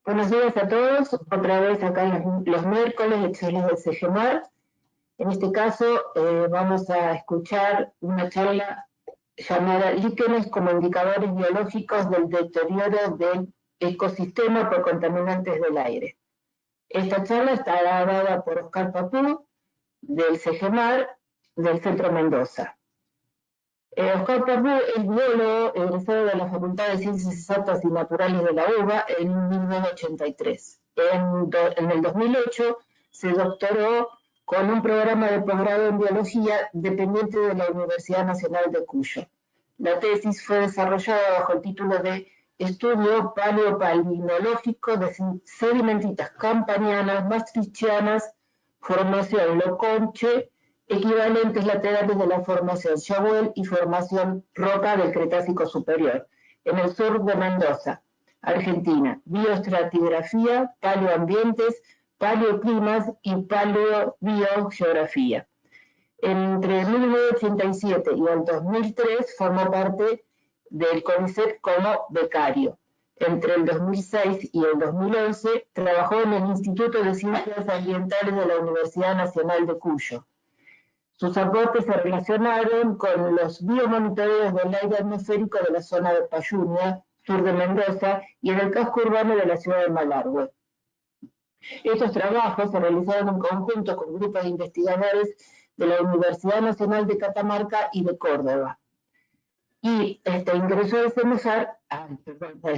Buenos días a todos, otra vez acá los miércoles de charlas de CGMAR. En este caso vamos a escuchar una charla llamada Líquenes como indicadores biológicos del deterioro del ecosistema por contaminantes del aire. Esta charla estará dada por Oscar Papú, del CGMAR, del Centro Mendoza. Oscar Papú es biólogo egresado de la Facultad de Ciencias Exactas y Naturales de la UBA en 1983. En el 2008 se doctoró con un programa de posgrado en biología dependiente de la Universidad Nacional de Cuyo. La tesis fue desarrollada bajo el título de Estudio Paleopalinológico de sedimentitas campanianas, maastrichtianas, formación Loconche, equivalentes laterales de la formación Chabuel y formación Roca del Cretácico Superior, en el sur de Mendoza, Argentina. Bioestratigrafía, paleoambientes, paleoclimas y paleobiogeografía. Entre 1987 y el 2003 formó parte del CONICET como becario. Entre el 2006 y el 2011 trabajó en el Instituto de Ciencias Ambientales de la Universidad Nacional de Cuyo. Sus aportes se relacionaron con los biomonitoreos del aire atmosférico de la zona de Payunia, sur de Mendoza, y en el casco urbano de la ciudad de Malargüe. Estos trabajos se realizaron en conjunto con grupos de investigadores de la Universidad Nacional de Catamarca y de Córdoba. Y ingresó al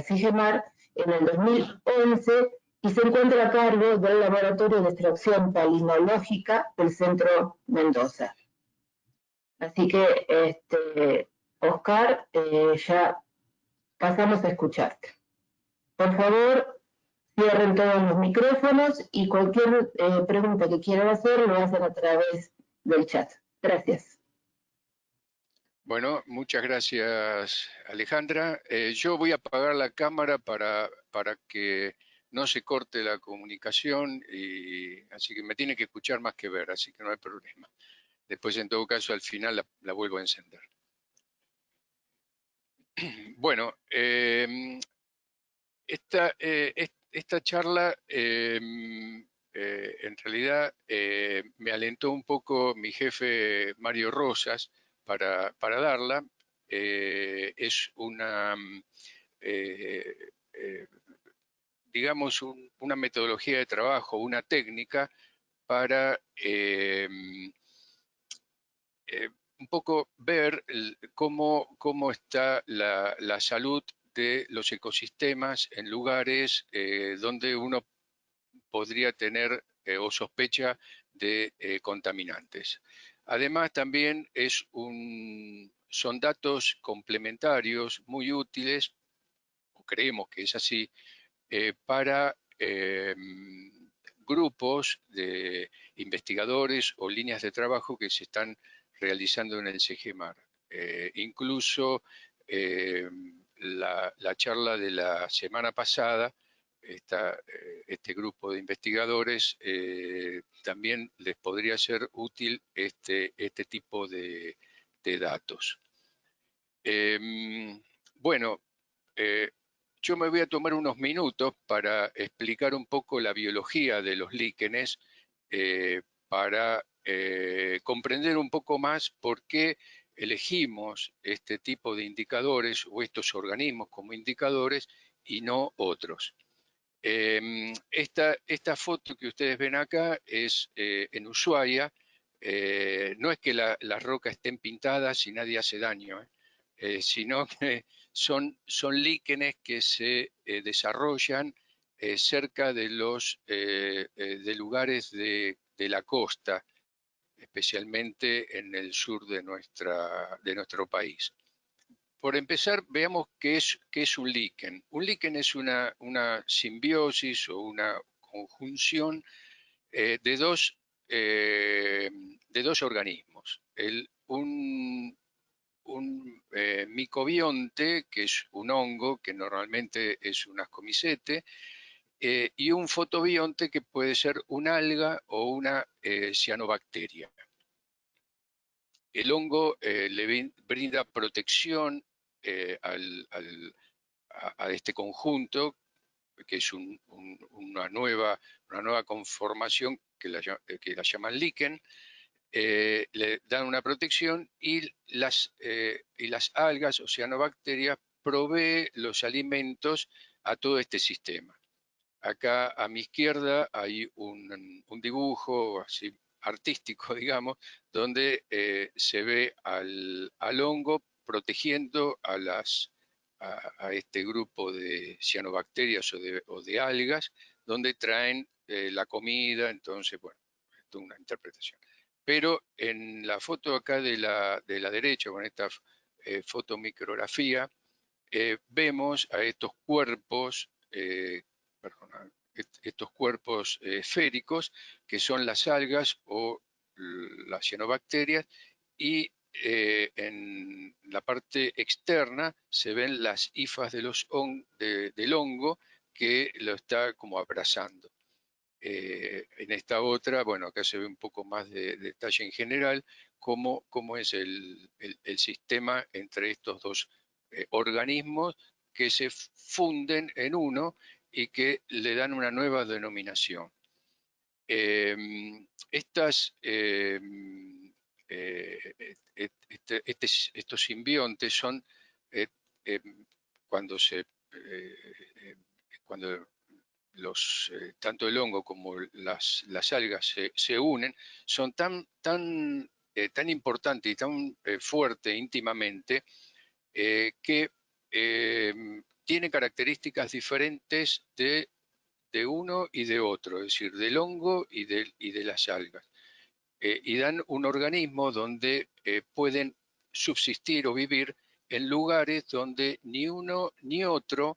CIGEMAR en el 2011 y se encuentra a cargo del Laboratorio de Extracción Palinológica del Centro Mendoza. Así que, Oscar, ya pasamos a escucharte. Por favor, cierren todos los micrófonos y cualquier pregunta que quieran hacer lo hacen a través del chat. Gracias. Bueno, muchas gracias, Alejandra. Yo voy a apagar la cámara para que no se corte la comunicación, así que me tiene que escuchar más que ver, así que no hay problema. Después, en todo caso, al final la vuelvo a encender. Bueno, esta charla, en realidad, me alentó un poco mi jefe Mario Rosas para darla. Es una, digamos, una metodología de trabajo, una técnica para un poco ver cómo está la salud de los ecosistemas en lugares donde uno podría tener o sospecha de contaminantes. Además, también son datos complementarios muy útiles, o creemos que es así, para grupos de investigadores o líneas de trabajo que se están realizando en el CGMAR. Incluso la charla de la semana pasada, este grupo de investigadores también les podría ser útil este tipo de datos. Bueno, yo me voy a tomar unos minutos para explicar un poco la biología de los líquenes, para comprender un poco más por qué elegimos este tipo de indicadores o estos organismos como indicadores y no otros. Esta foto que ustedes ven acá es en Ushuaia. No es que las rocas estén pintadas y nadie hace daño, sino que son líquenes que se desarrollan cerca de de lugares de la costa, especialmente en el sur de nuestro país. Por empezar, veamos qué es un líquen. Un líquen es una simbiosis o una conjunción de dos organismos. Un micobionte, que es un hongo, que normalmente es un ascomicete, y un fotobionte, que puede ser una alga o una cianobacteria. El hongo le brinda protección a este conjunto, que es una nueva conformación que la llaman líquen, le dan una protección y las algas o cianobacterias provee los alimentos a todo este sistema. Acá a mi izquierda hay un dibujo así artístico, digamos, donde se ve al hongo protegiendo a este grupo de cianobacterias o de algas, donde traen la comida. Entonces, bueno, esto es una interpretación. Pero en la foto acá de la derecha, con esta fotomicrografía, vemos a estos cuerpos, estos cuerpos esféricos, que son las algas o las cianobacterias, y en la parte externa se ven las hifas del hongo que lo está como abrazando. En esta otra, bueno, acá se ve un poco más de detalle en general, cómo es el sistema entre estos dos organismos que se funden en uno y que le dan una nueva denominación. Estos simbiontes son eh, eh, cuando cuando tanto el hongo como las algas se unen, son tan importantes y tan fuertes íntimamente que tiene características diferentes de uno y de otro, es decir, del hongo y de las algas. Y dan un organismo donde pueden subsistir o vivir en lugares donde ni uno ni otro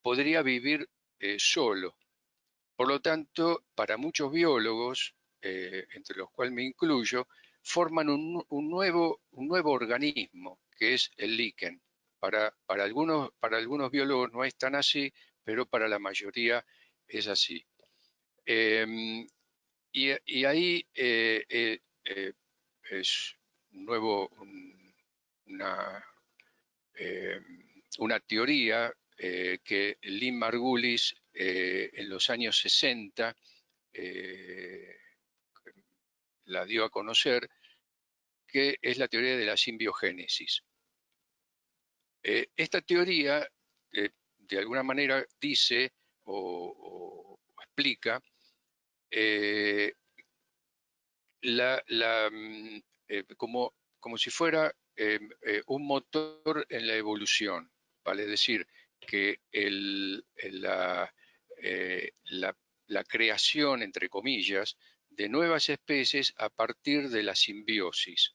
podría vivir solo. Por lo tanto, para muchos biólogos, entre los cuales me incluyo, forman un nuevo organismo, que es el líquen. Para algunos biólogos no es tan así, pero para la mayoría es así. Y ahí es una, eh, una teoría que Lynn Margulis en los años 60 la dio a conocer, que es la teoría de la simbiogénesis. Esta teoría, de alguna manera, dice o explica como si fuera un motor en la evolución, ¿vale? Es decir, que la creación, entre comillas, de nuevas especies a partir de la simbiosis.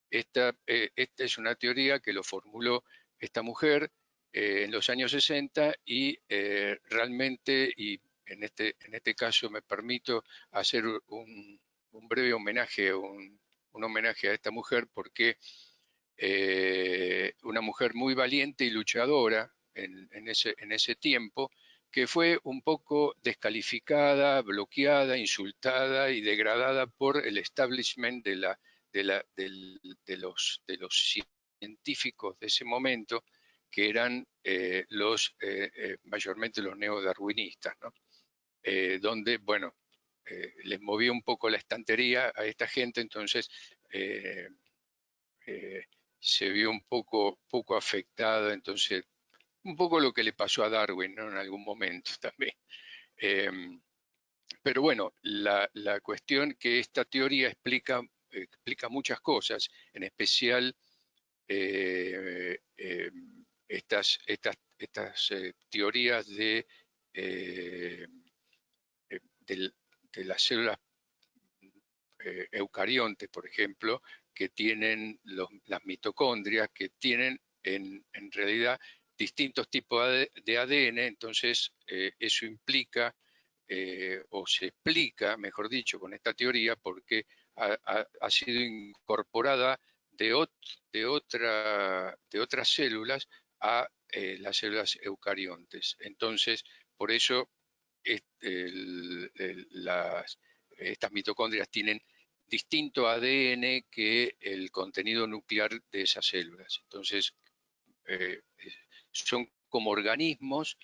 Esta es una teoría que lo formuló esta mujer en los años 60 y realmente, y en este caso me permito hacer un breve homenaje, un homenaje a esta mujer, porque una mujer muy valiente y luchadora en ese tiempo, que fue un poco descalificada, bloqueada, insultada y degradada por el establishment de los científicos de ese momento, que eran mayormente los neodarwinistas, ¿no? Donde, bueno, les movía un poco la estantería a esta gente. Entonces se vio un poco afectada. Entonces, un poco lo que le pasó a Darwin, ¿no? En algún momento también. Pero bueno, la cuestión que esta teoría explica muchas cosas, en especial estas teorías eh, de las células eucariontes, por ejemplo, que tienen las mitocondrias, que tienen en realidad distintos tipos de ADN. Entonces eso implica, o se explica, mejor dicho, con esta teoría, porque ha sido incorporada de otras células a las células eucariontes. Entonces, por eso estas mitocondrias tienen distinto ADN que el contenido nuclear de esas células. Entonces, son como organismos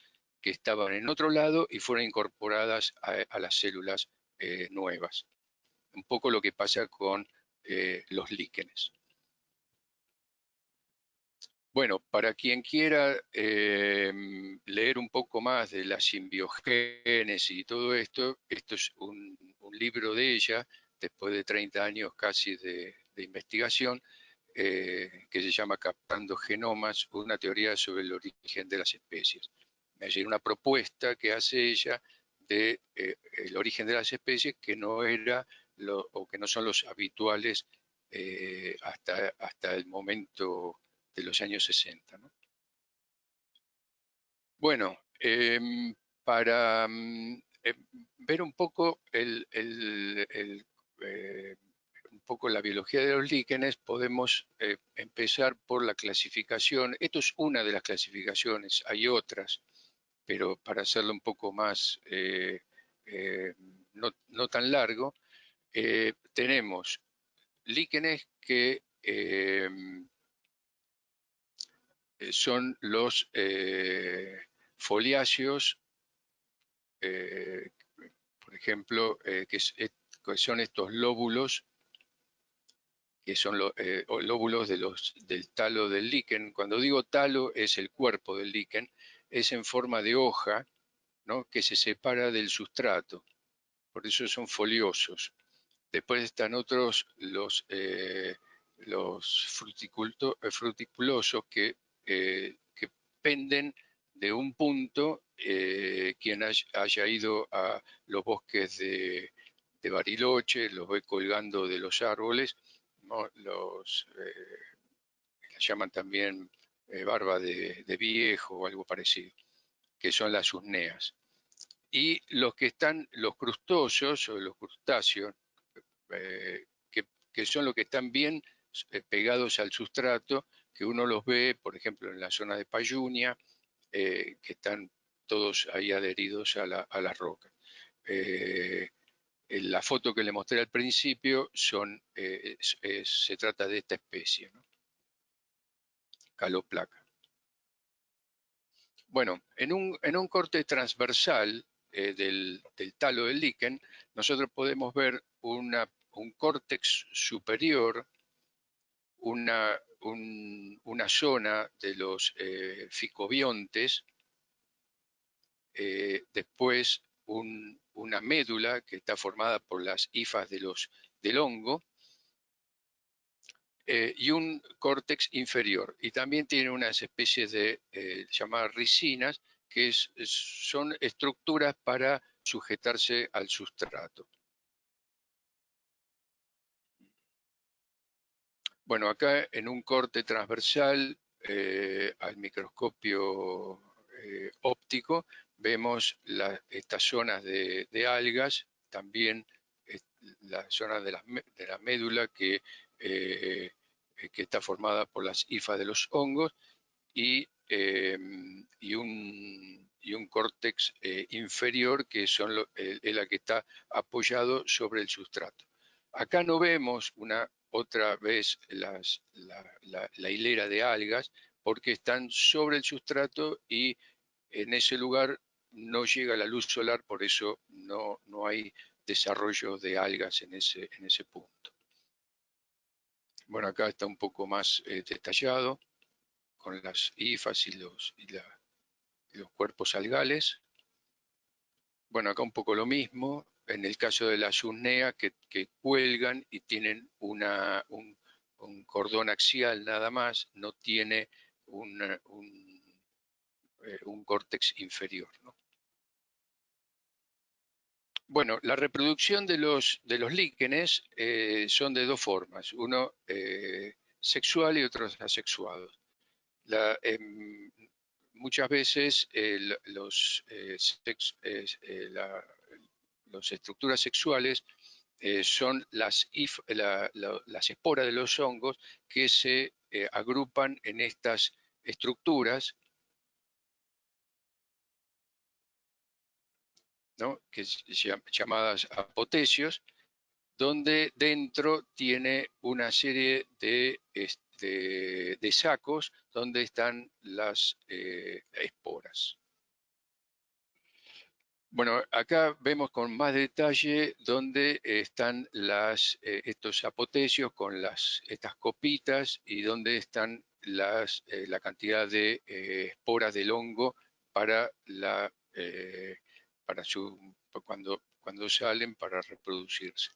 que estaban en otro lado y fueron incorporadas a las células nuevas. Un poco lo que pasa con los líquenes. Bueno, para quien quiera leer un poco más de la simbiogénesis y todo esto, esto es un libro de ella, después de 30 años casi de investigación, que se llama Captando Genomas, una teoría sobre el origen de las especies. Es decir, una propuesta que hace ella de el origen de las especies que no era o que no son los habituales hasta el momento de los años 60. ¿No? Bueno, para ver un poco un poco la biología de los líquenes, podemos empezar por la clasificación. Esto es una de las clasificaciones, hay otras, pero para hacerlo un poco más, no tan largo, tenemos líquenes que son los foliáceos, por ejemplo, que son estos lóbulos, que son lóbulos del talo del líquen. Cuando digo talo es el cuerpo del líquen, es en forma de hoja, ¿no? Que se separa del sustrato, por eso son foliosos. Después están otros, los fruticulosos que penden de un punto. Quien haya ido a los bosques de Bariloche, los ve colgando de los árboles, ¿no? Las llaman también barba de viejo o algo parecido, que son las usneas. Y los crustosos o los crustáceos, eh, que son los que están bien pegados al sustrato, que uno los ve, por ejemplo, en la zona de Payunia, que están todos ahí adheridos a la roca. La foto que le mostré al principio se trata de esta especie, ¿no? Caloplaca. Bueno, en un corte transversal del talo del líquen, nosotros podemos ver un córtex superior, una zona de los ficobiontes, después una médula que está formada por las hifas del hongo, y un córtex inferior. Y también tiene unas especies de llamadas ricinas, que son estructuras para sujetarse al sustrato. Bueno, acá en un corte transversal al microscopio óptico vemos estas zonas de algas, también la zona de la médula que está formada por las hifas de los hongos y un córtex inferior que es la que está apoyado sobre el sustrato. Acá no vemos otra vez la hilera de algas porque están sobre el sustrato y en ese lugar no llega la luz solar, por eso no hay desarrollo de algas en ese punto. Bueno, acá está un poco más detallado con las hifas y los cuerpos algales. Bueno, acá un poco lo mismo, en el caso de las usneas que cuelgan y tienen un cordón axial nada más, no tiene un córtex inferior, ¿no? Bueno, la reproducción de los líquenes son de dos formas, uno sexual y otro asexuado. Muchas veces las estructuras sexuales son las esporas de los hongos que se agrupan en estas estructuras, ¿no? Llamadas apotecios, donde dentro tiene una serie de sacos donde están las esporas. Bueno, acá vemos con más detalle dónde están estos apotecios con estas copitas y dónde están la cantidad de esporas del hongo para, para cuando salen para reproducirse.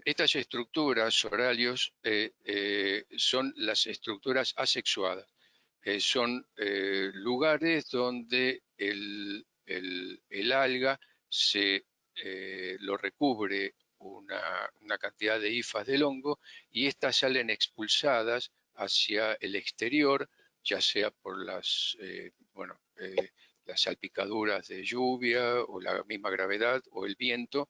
Estas estructuras horarios son las estructuras asexuadas. Son lugares donde el alga lo recubre una cantidad de hifas del hongo y estas salen expulsadas hacia el exterior, ya sea por las salpicaduras de lluvia o la misma gravedad o el viento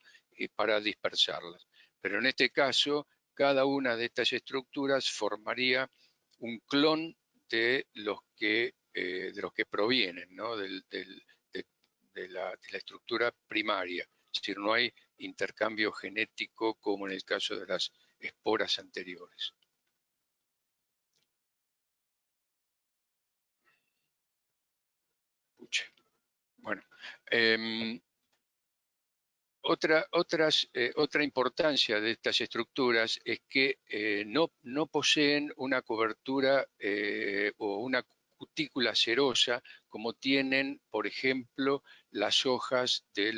para dispersarlas. Pero en este caso, cada una de estas estructuras formaría un clon de los que provienen, ¿no? De la estructura primaria. Es decir, no hay intercambio genético como en el caso de las esporas anteriores. Pucha. Bueno, otra importancia de estas estructuras es que no poseen una cobertura o una cutícula cerosa como tienen, por ejemplo, las hojas de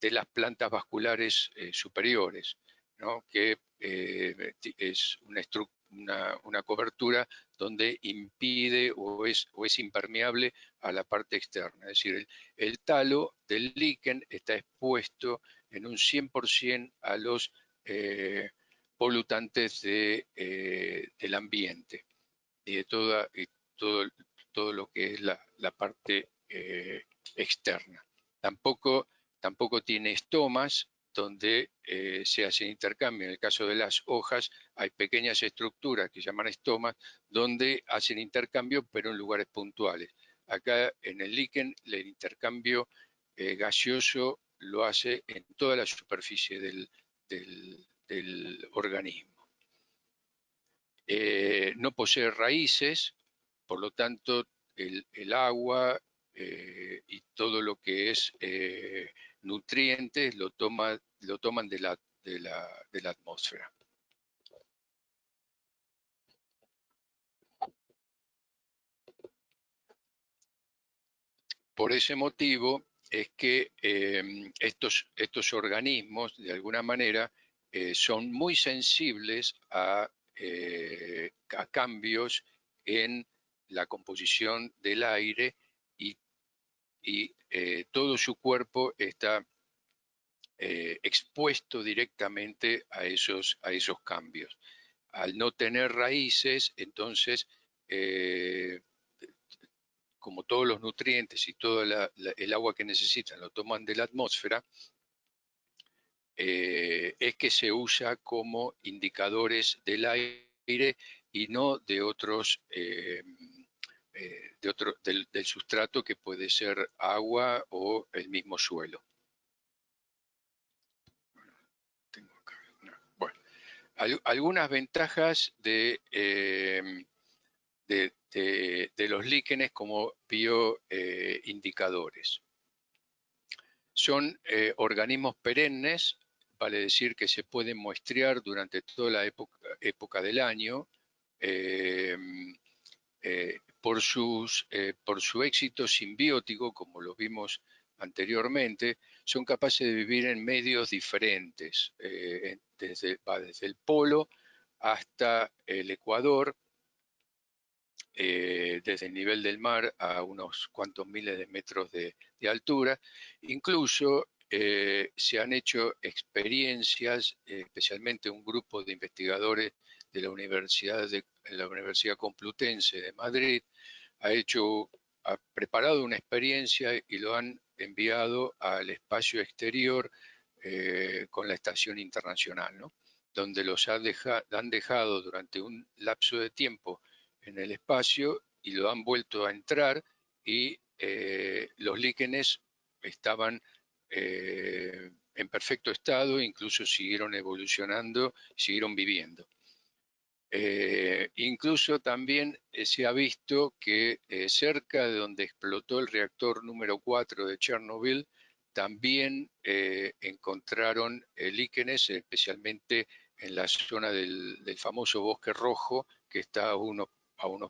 las plantas vasculares superiores, ¿no? Que es una cobertura donde impide o es impermeable a la parte externa. Es decir, el talo del líquen está expuesto en un 100% a los polutantes del ambiente y de todo lo que es la parte externa. Tampoco tiene estomas donde se hace intercambio. En el caso de las hojas hay pequeñas estructuras que se llaman estomas donde hacen intercambio pero en lugares puntuales. Acá en el líquen el intercambio gaseoso lo hace en toda la superficie del organismo. No posee raíces, por lo tanto el agua y todo lo que es nutrientes lo toman de la atmósfera. Por ese motivo es que estos organismos, de alguna manera, son muy sensibles a cambios en la composición del aire y todo su cuerpo está expuesto directamente a esos cambios. Al no tener raíces, entonces, como todos los nutrientes y todo el agua que necesitan lo toman de la atmósfera, es que se usa como indicadores del aire y no de otros del sustrato que puede ser agua o el mismo suelo. Bueno, algunas ventajas de los líquenes como bioindicadores. Son organismos perennes, vale decir que se pueden muestrear durante toda la época del año, por su éxito simbiótico, como lo vimos anteriormente, son capaces de vivir en medios diferentes, desde el polo hasta el Ecuador, desde el nivel del mar a unos cuantos miles de metros de altura. Incluso se han hecho experiencias, especialmente un grupo de investigadores de la Universidad Complutense de Madrid, ha preparado una experiencia y lo han enviado al espacio exterior con la Estación Internacional, ¿no? Donde los han dejado durante un lapso de tiempo en el espacio y lo han vuelto a entrar y los líquenes estaban en perfecto estado, incluso siguieron evolucionando, siguieron viviendo. Incluso también se ha visto que cerca de donde explotó el reactor número 4 de Chernobyl, también encontraron líquenes, especialmente en la zona del famoso bosque rojo, que está a unos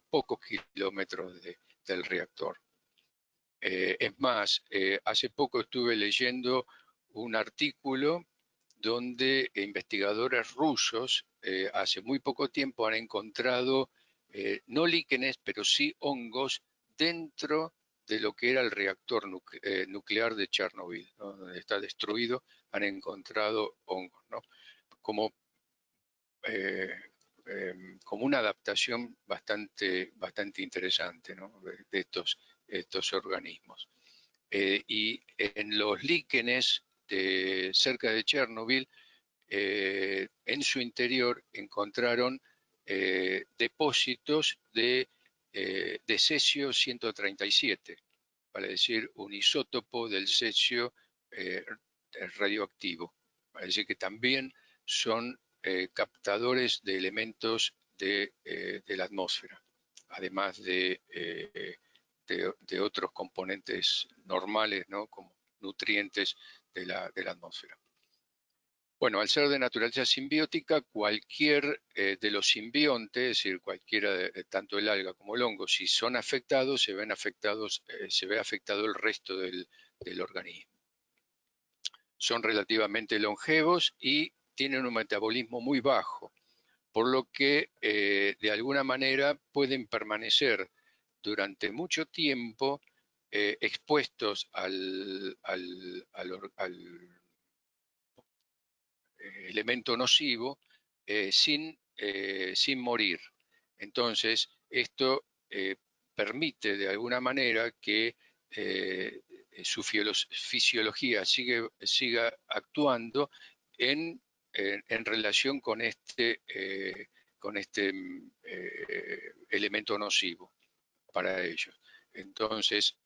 pocos kilómetros del reactor. Es más, hace poco estuve leyendo un artículo donde investigadores rusos hace muy poco tiempo han encontrado no líquenes, pero sí hongos dentro de lo que era el reactor nuclear de Chernobyl, ¿no? Donde está destruido, han encontrado hongos, ¿no? Como, eh, como una adaptación bastante interesante, ¿no? De estos organismos. Y en los líquenes cerca de Chernobyl, en su interior encontraron depósitos de cesio 137, vale decir, un isótopo del cesio radioactivo. Vale decir que también son captadores de elementos de la atmósfera, además de otros componentes normales, ¿no? Como nutrientes de la atmósfera. Bueno, al ser de naturaleza simbiótica, cualquier de los simbiontes, es decir, cualquiera, tanto el alga como el hongo, si son afectados, se ve afectado el resto del organismo. Son relativamente longevos y tienen un metabolismo muy bajo, por lo que de alguna manera pueden permanecer durante mucho tiempo expuestos al elemento nocivo sin morir. Entonces, esto permite de alguna manera que su fisiología siga actuando en relación con este elemento nocivo para ellos. Entonces,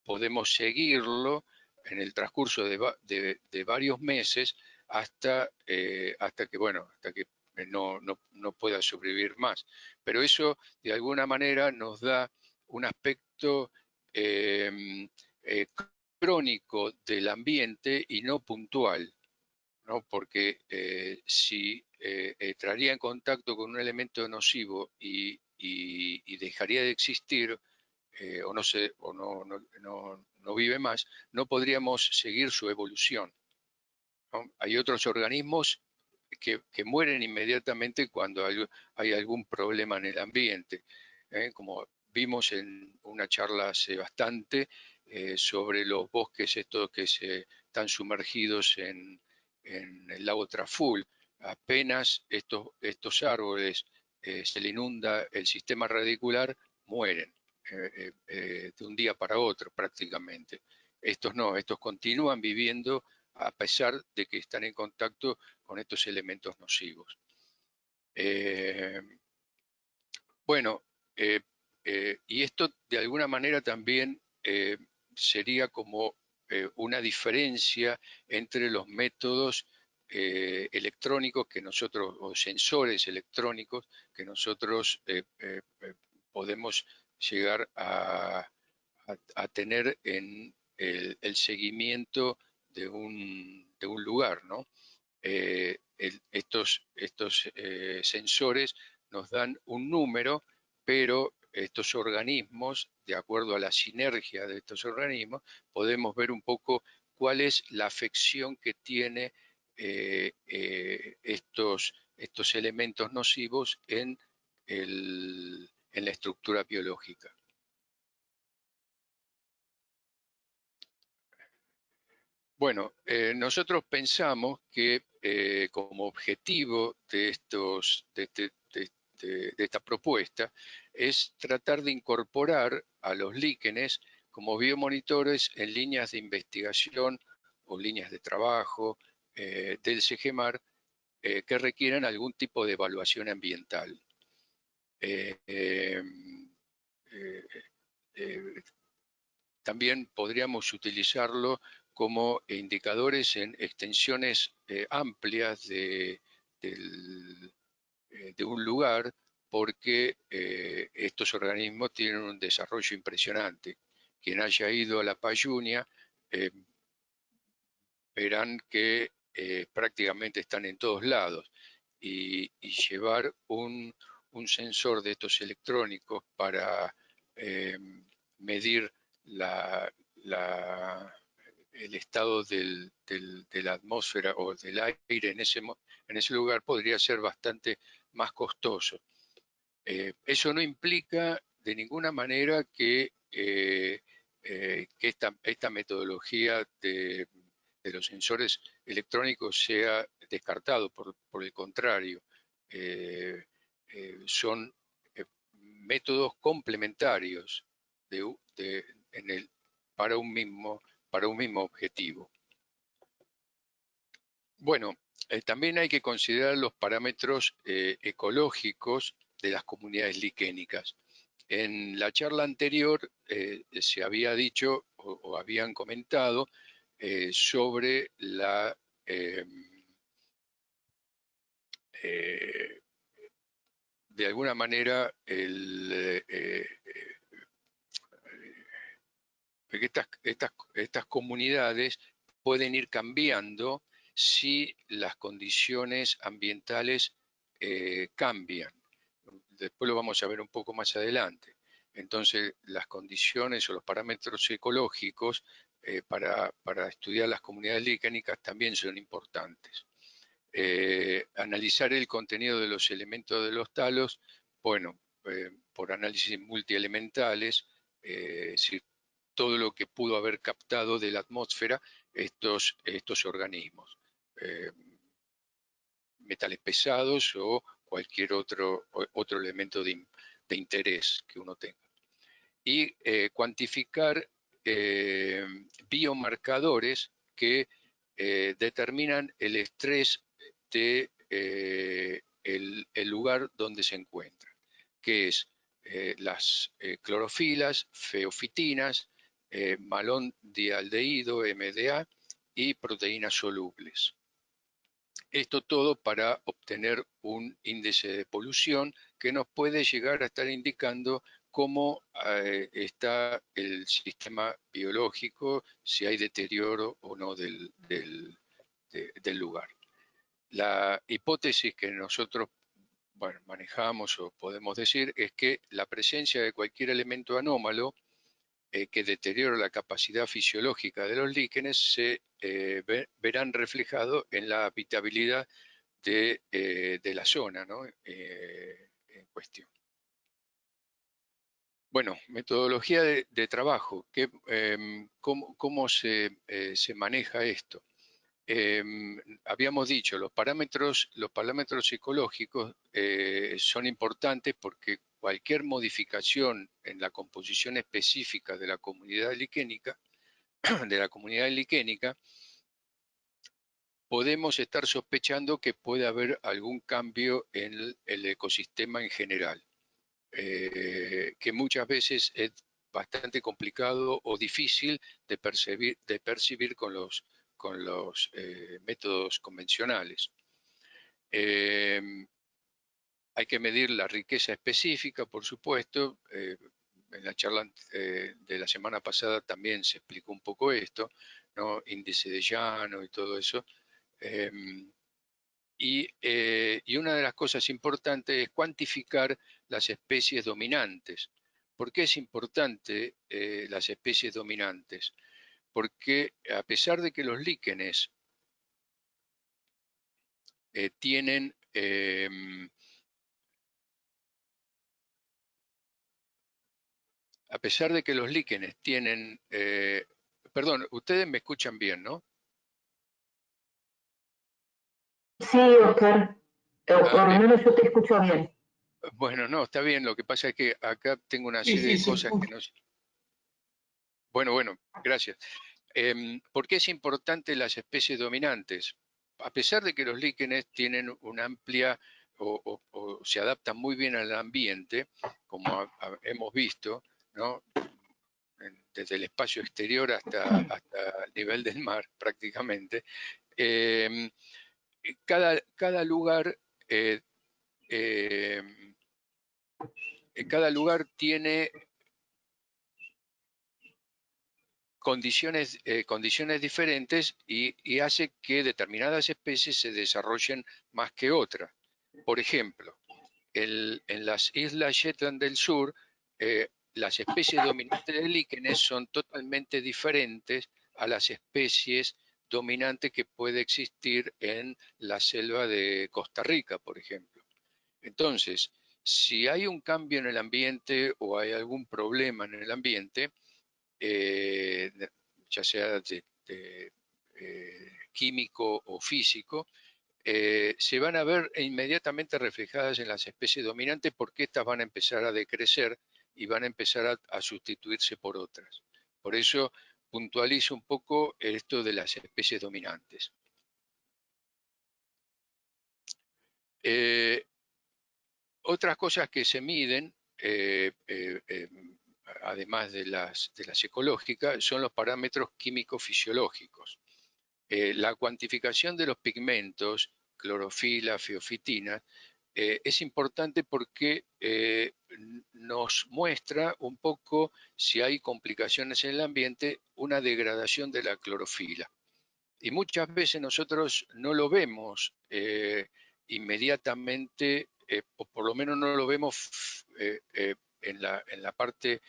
podemos seguirlo en el transcurso de varios meses hasta que no pueda sobrevivir más. Pero eso, de alguna manera, nos da un aspecto crónico del ambiente y no puntual, ¿no? Porque si entraría en contacto con un elemento nocivo y dejaría de existir, no vive más, no podríamos seguir su evolución, ¿no? Hay otros organismos que mueren inmediatamente cuando hay algún problema en el ambiente, como vimos en una charla hace bastante sobre los bosques estos que se están sumergidos en el lago Traful. Apenas estos árboles se le inunda el sistema radicular, mueren de un día para otro prácticamente. Estos no, estos continúan viviendo a pesar de que están en contacto con estos elementos nocivos. Bueno, y esto de alguna manera también sería como una diferencia entre los métodos electrónicos que nosotros, o sensores electrónicos que nosotros podemos llegar a tener en el seguimiento de un lugar, ¿no? Estos sensores nos dan un número, pero estos organismos, de acuerdo a la sinergia de estos organismos, podemos ver un poco cuál es la afección que tiene estos elementos nocivos en la estructura biológica. Bueno, nosotros pensamos que como objetivo de esta propuesta es tratar de incorporar a los líquenes como biomonitores en líneas de investigación o líneas de trabajo del SEGEMAR que requieran algún tipo de evaluación ambiental. También podríamos utilizarlo como indicadores en extensiones amplias de un lugar, porque estos organismos tienen un desarrollo impresionante. Quien haya ido a la Payunia verán que prácticamente están en todos lados, y llevar un sensor de estos electrónicos para medir el estado de la atmósfera o del aire en ese lugar podría ser bastante más costoso. Eso no implica de ninguna manera que esta metodología de los sensores electrónicos sea descartado, por el contrario, son métodos complementarios de- de- en el- para para un mismo objetivo. Bueno, también hay que considerar los parámetros ecológicos de las comunidades liquénicas. En la charla anterior se había dicho o habían comentado sobre eh, eh, de alguna manera, que estas comunidades pueden ir cambiando si las condiciones ambientales cambian. Después lo vamos a ver un poco más adelante. Entonces, las condiciones o los parámetros ecológicos para estudiar las comunidades líquenicas también son importantes. Analizar el contenido de los elementos de los talos, bueno, por análisis multielementales, si todo lo que pudo haber captado de la atmósfera estos organismos, metales pesados o cualquier otro elemento de interés que uno tenga. Y cuantificar biomarcadores que determinan el estrés de el lugar donde se encuentra, que es las clorofilas, feofitinas, malondialdehído, MDA, y proteínas solubles. Esto todo para obtener un índice de polución que nos puede llegar a estar indicando cómo está el sistema biológico, si hay deterioro o no del lugar. La hipótesis que nosotros manejamos o podemos decir es que la presencia de cualquier elemento anómalo que deteriora la capacidad fisiológica de los líquenes se verán reflejados en la habitabilidad de la zona, ¿no? En cuestión. Bueno, metodología de trabajo. ¿Cómo se maneja esto? Habíamos dicho, los parámetros psicológicos son importantes porque cualquier modificación en la composición específica de la comunidad liquénica, podemos estar sospechando que puede haber algún cambio en el ecosistema en general, que muchas veces es bastante complicado o difícil de percibir con los métodos convencionales. Hay que medir la riqueza específica, por supuesto. En la charla de la semana pasada también se explicó un poco esto, ¿no? Índice de llano y todo eso. Y una de las cosas importantes es cuantificar las especies dominantes. ¿Por qué es importante las especies dominantes? Porque a pesar de que los líquenes tienen a pesar de que los líquenes tienen, perdón, ustedes me escuchan bien, ¿no? Sí, Oscar, o por lo menos yo te escucho bien. Bueno, no, está bien. Lo que pasa es que acá tengo una Sí, serie sí, de se cosas que escucha. no... Bueno, gracias. ¿Por qué es importante las especies dominantes? A pesar de que los líquenes tienen una amplia o se adaptan muy bien al ambiente, como hemos visto, ¿no? Desde el espacio exterior hasta el nivel del mar prácticamente, cada lugar cada lugar tiene condiciones diferentes y hace que determinadas especies se desarrollen más que otras. Por ejemplo, en las islas Shetland del Sur, las especies dominantes de líquenes son totalmente diferentes a las especies dominantes que puede existir en la selva de Costa Rica, por ejemplo. Entonces, si hay un cambio en el ambiente o hay algún problema en el ambiente, ya sea químico o físico, se van a ver inmediatamente reflejadas en las especies dominantes porque estas van a empezar a decrecer y van a empezar a sustituirse por otras. Por eso puntualizo un poco esto de las especies dominantes. Otras cosas que se miden, además de las ecológicas, son los parámetros químico-fisiológicos. La cuantificación de los pigmentos, clorofila, feofitina, es importante porque nos muestra un poco si hay complicaciones en el ambiente, una degradación de la clorofila. Y muchas veces nosotros no lo vemos inmediatamente, o por lo menos no lo vemos en la parte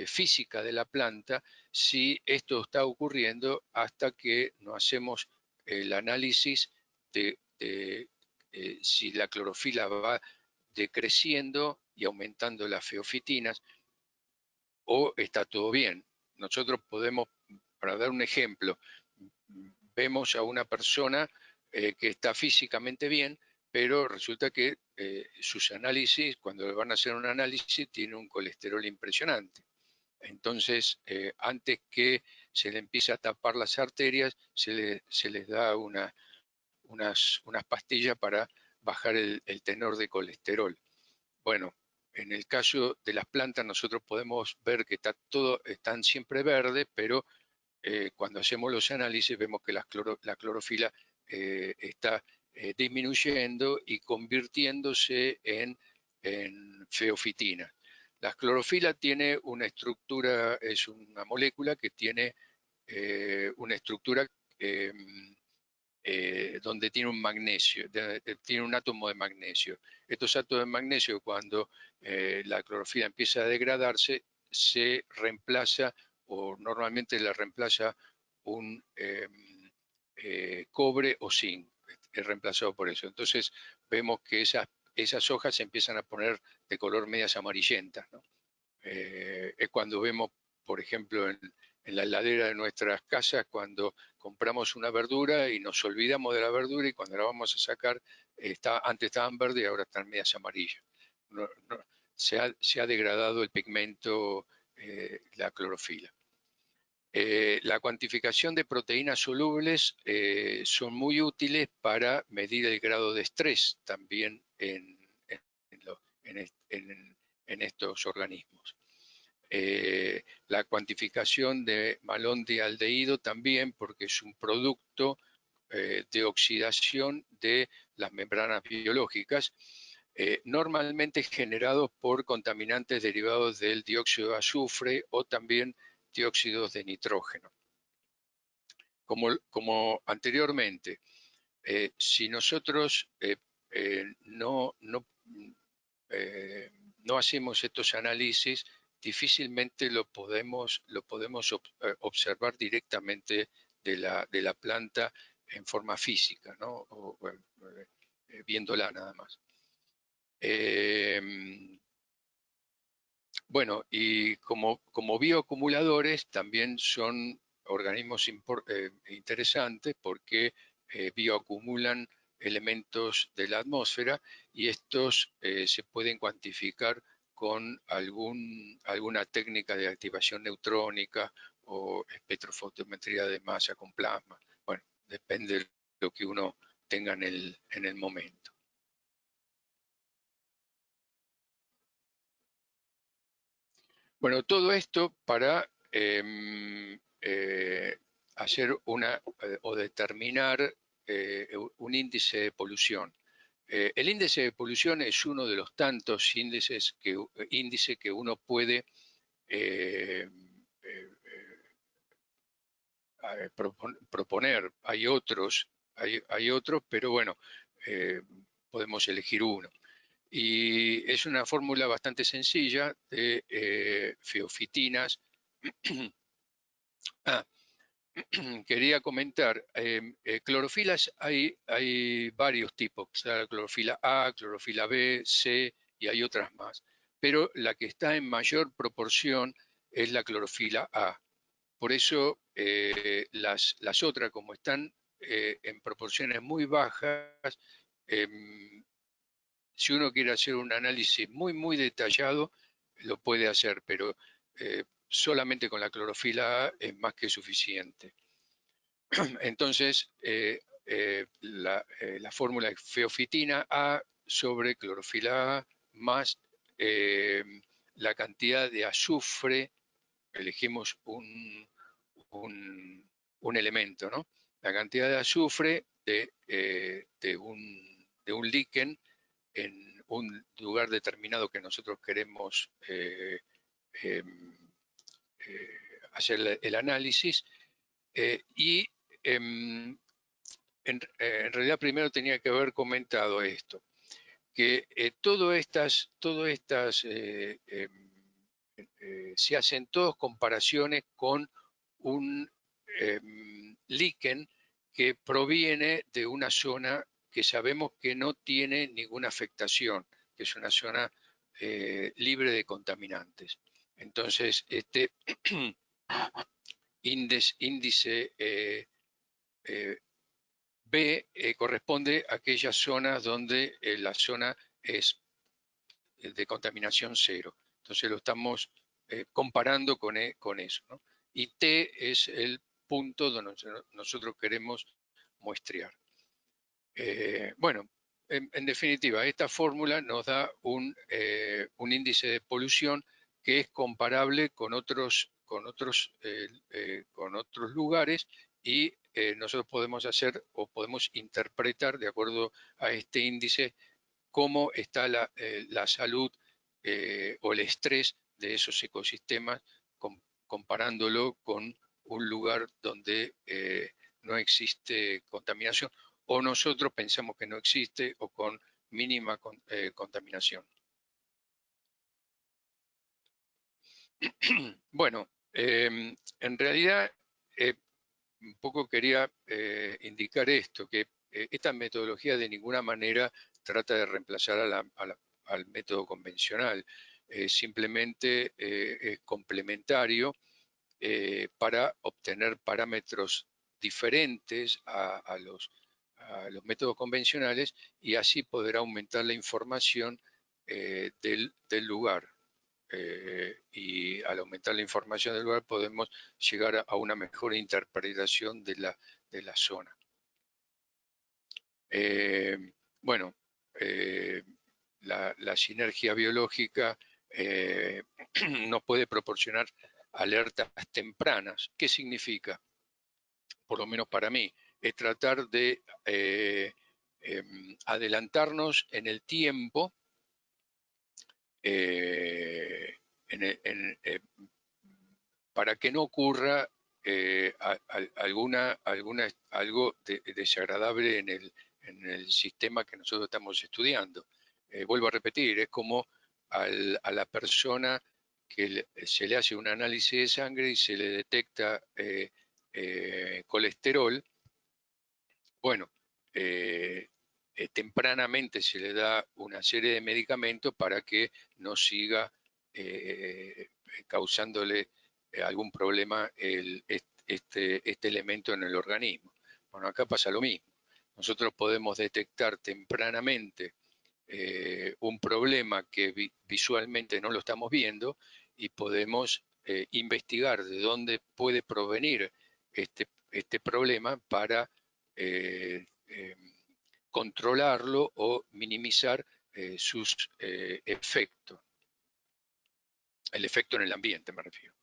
física de la planta, si esto está ocurriendo hasta que no hacemos el análisis de si la clorofila va decreciendo y aumentando las feofitinas o está todo bien. Nosotros podemos, para dar un ejemplo, vemos a una persona que está físicamente bien, pero resulta que sus análisis, cuando le van a hacer un análisis, tiene un colesterol impresionante. Entonces, antes que se le empiece a tapar las arterias, se les da unas pastillas para bajar el tenor de colesterol. Bueno, en el caso de las plantas nosotros podemos ver que están siempre verdes, pero cuando hacemos los análisis vemos que la clorofila está disminuyendo y convirtiéndose en feofitina. La clorofila tiene una estructura, es una molécula que tiene una estructura donde tiene un magnesio, tiene un átomo de magnesio. Estos átomos de magnesio, cuando la clorofila empieza a degradarse, se reemplaza o normalmente la reemplaza un cobre o zinc, es reemplazado por eso. Entonces vemos que esas hojas se empiezan a poner de color medias amarillentas, ¿no? Es cuando vemos, por ejemplo, en la heladera de nuestras casas, cuando compramos una verdura y nos olvidamos de la verdura y cuando la vamos a sacar, antes estaban verdes y ahora están medias amarillas. Se ha degradado el pigmento, la clorofila. La cuantificación de proteínas solubles son muy útiles para medir el grado de estrés también en estos organismos. La cuantificación de malondialdehído también, porque es un producto de oxidación de las membranas biológicas, normalmente generados por contaminantes derivados del dióxido de azufre o también dióxidos de nitrógeno. Como anteriormente, si nosotros no hacemos estos análisis, difícilmente lo podemos observar directamente de la planta en forma física, ¿no? Viéndola nada más. Bueno, y como bioacumuladores también son organismos interesantes porque bioacumulan elementos de la atmósfera y estos se pueden cuantificar con alguna técnica de activación neutrónica o espectrofotometría de masa con plasma. Bueno, depende de lo que uno tenga en el momento. Bueno, todo esto para hacer o determinar un índice de polución. El índice de polución es uno de los tantos índices que uno puede proponer. Hay otros, pero bueno, podemos elegir uno. Y es una fórmula bastante sencilla de feofitinas. Quería comentar, clorofilas hay varios tipos, está la clorofila A, clorofila B, C y hay otras más, pero la que está en mayor proporción es la clorofila A. Por eso las otras, como están en proporciones muy bajas, si uno quiere hacer un análisis muy detallado, lo puede hacer, pero solamente con la clorofila A es más que suficiente. Entonces, la fórmula es feofitina A sobre clorofila A más la cantidad de azufre, elegimos un elemento, ¿no? La cantidad de azufre de un líquen en un lugar determinado que nosotros queremos hacer el análisis y en realidad primero tenía que haber comentado esto, que todo estas se hacen todas comparaciones con un líquen que proviene de una zona que sabemos que no tiene ninguna afectación, que es una zona libre de contaminantes. Entonces, este índice B corresponde a aquellas zonas donde la zona es de contaminación cero. Entonces lo estamos comparando con eso, ¿no? Y T es el punto donde nosotros queremos muestrear. Bueno, en definitiva, esta fórmula nos da un índice de polución que es comparable con otros lugares y nosotros podemos hacer o podemos interpretar de acuerdo a este índice cómo está la salud o el estrés de esos ecosistemas comparándolo con un lugar donde no existe contaminación o nosotros pensamos que no existe o con mínima contaminación. Bueno, en realidad un poco quería indicar esto, que esta metodología de ninguna manera trata de reemplazar al método convencional, simplemente es complementario para obtener parámetros diferentes a los métodos convencionales y así poder aumentar la información del lugar. Y al aumentar la información del lugar podemos llegar a una mejor interpretación de la zona. Bueno, la sinergia biológica nos puede proporcionar alertas tempranas. ¿Qué significa? Por lo menos para mí, es tratar de adelantarnos en el tiempo para que no ocurra algo desagradable en el sistema que nosotros estamos estudiando. Vuelvo a repetir, es como a la persona que se le hace un análisis de sangre y se le detecta colesterol. Bueno, tempranamente se le da una serie de medicamentos para que no siga causándole algún problema este elemento en el organismo. Bueno, acá pasa lo mismo. Nosotros podemos detectar tempranamente un problema que visualmente no lo estamos viendo y podemos investigar de dónde puede provenir este problema para controlarlo o minimizar sus efectos. El efecto en el ambiente, me refiero.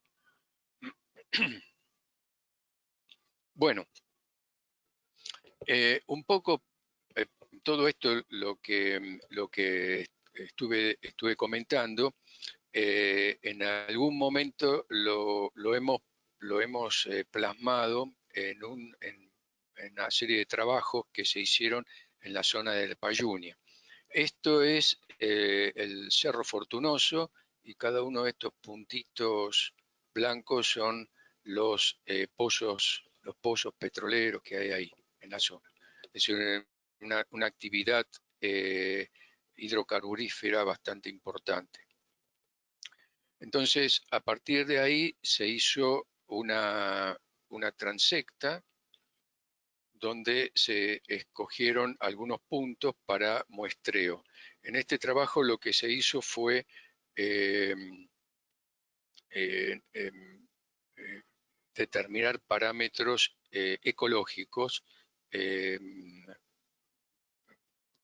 Bueno, un poco todo esto, lo que estuve comentando, en algún momento lo hemos plasmado en una serie de trabajos que se hicieron en la zona de Payunia. Esto es el Cerro Fortunoso, y cada uno de estos puntitos blancos son los pozos petroleros que hay ahí en la zona. Es una actividad hidrocarburífera bastante importante. Entonces, a partir de ahí se hizo una transecta donde se escogieron algunos puntos para muestreo. En este trabajo lo que se hizo fue eh, eh, eh, determinar parámetros ecológicos, eh,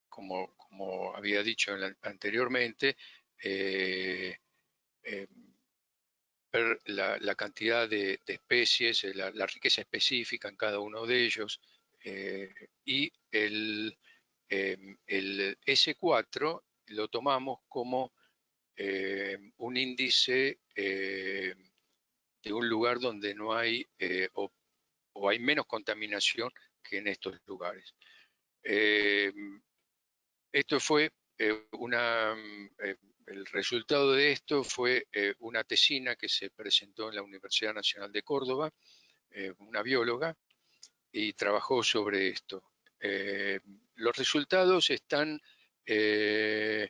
como había dicho anteriormente, eh, ver la cantidad de especies, la riqueza específica en cada uno de ellos, y el S4 lo tomamos como un índice de un lugar donde no hay o hay menos contaminación que en estos lugares. Esto fue el resultado de esto fue una tesina que se presentó en la Universidad Nacional de Córdoba, una bióloga, y trabajó sobre esto. Los resultados están en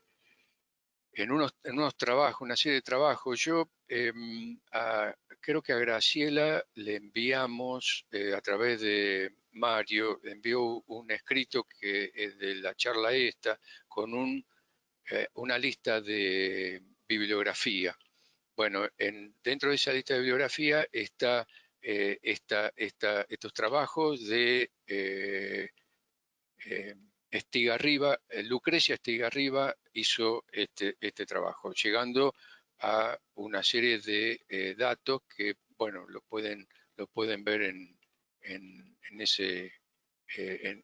unos trabajos, una serie de trabajos. Yo creo que a Graciela le enviamos, a través de Mario, le envió un escrito que es de la charla esta, con una lista de bibliografía. Bueno, dentro de esa lista de bibliografía está estos trabajos de Lucrecia Estigarriba hizo este trabajo, llegando a una serie de datos que, bueno, lo pueden ver en ese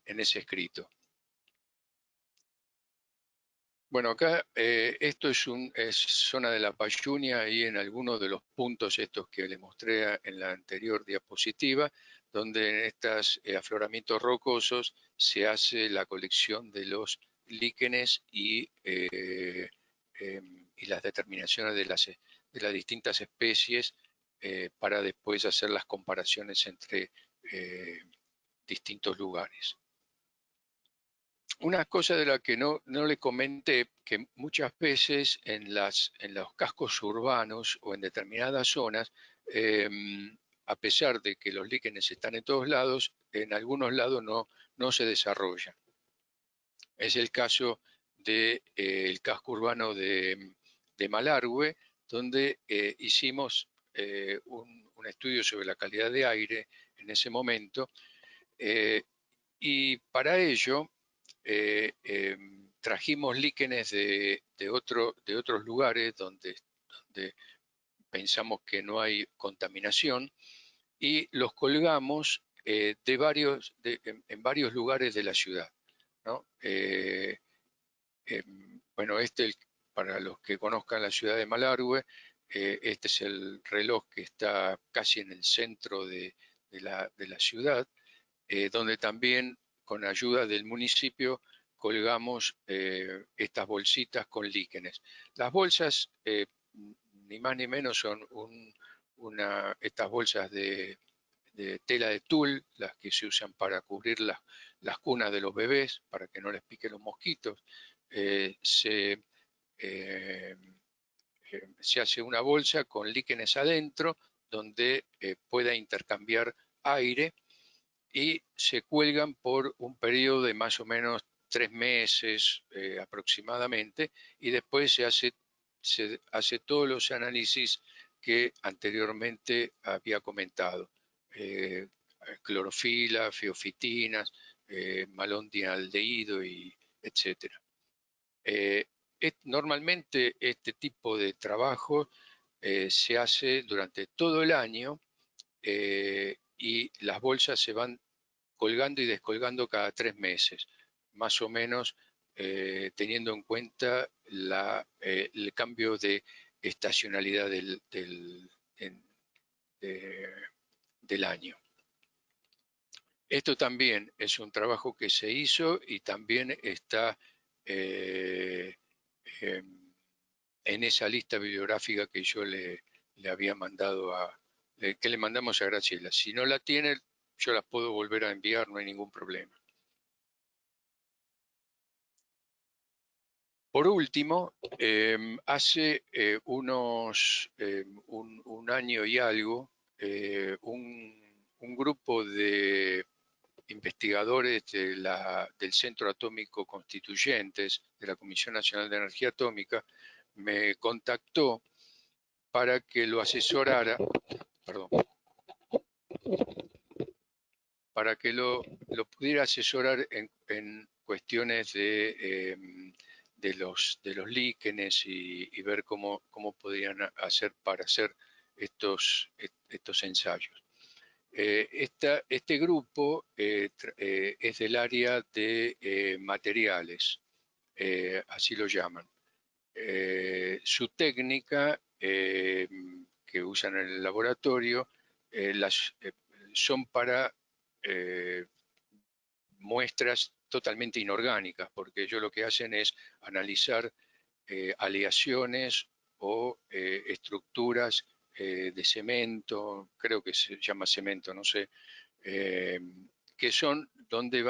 escrito. Bueno, acá esto es zona de la Payunia, y en algunos de los puntos estos que les mostré en la anterior diapositiva, donde en estos afloramientos rocosos se hace la colección de los líquenes y las determinaciones de las distintas especies, para después hacer las comparaciones entre distintos lugares. Una cosa de la que no le comenté, que muchas veces en los cascos urbanos o en determinadas zonas, a pesar de que los líquenes están en todos lados, en algunos lados no se desarrollan. Es el caso del casco urbano de Malargüe, donde hicimos un estudio sobre la calidad de aire en ese momento, y para ello trajimos líquenes de otros lugares donde pensamos que no hay contaminación, y los colgamos en varios lugares de la ciudad, ¿no? Bueno, para los que conozcan la ciudad de Malargüe, este es el reloj que está casi en el centro de la ciudad, donde también, con ayuda del municipio, colgamos estas bolsitas con líquenes. Las bolsas, ni más ni menos, son estas bolsas de tela de tul, las que se usan para cubrir las cunas de los bebés, para que no les piquen los mosquitos. Eh, se hace una bolsa con líquenes adentro, donde pueda intercambiar aire, y se cuelgan por un periodo de más o menos 3 meses aproximadamente, y después se hace todos los análisis que anteriormente había comentado. Eh, Clorofila, fiofitinas, malondialdehído, y etcétera. Normalmente este tipo de trabajo se hace durante todo el año, y las bolsas se van colgando y descolgando cada 3 meses. más o menos teniendo en cuenta el cambio de estacionalidad del año. Esto también es un trabajo que se hizo y también está en esa lista bibliográfica que yo le había mandado que le mandamos a Graciela. Si no la tiene, yo las puedo volver a enviar, no hay ningún problema. Por último, hace un año y algo, un grupo de investigadores del Centro Atómico Constituyentes de la Comisión Nacional de Energía Atómica me contactó para que lo asesorara, perdón, para que lo pudiera asesorar en cuestiones de los líquenes y ver cómo podrían hacer para hacer estos ensayos. Este grupo es del área de materiales, así lo llaman. Su técnica que usan en el laboratorio son para muestras totalmente inorgánicas, porque ellos lo que hacen es analizar aleaciones o estructuras de cemento, creo que se llama cemento, no sé, que son donde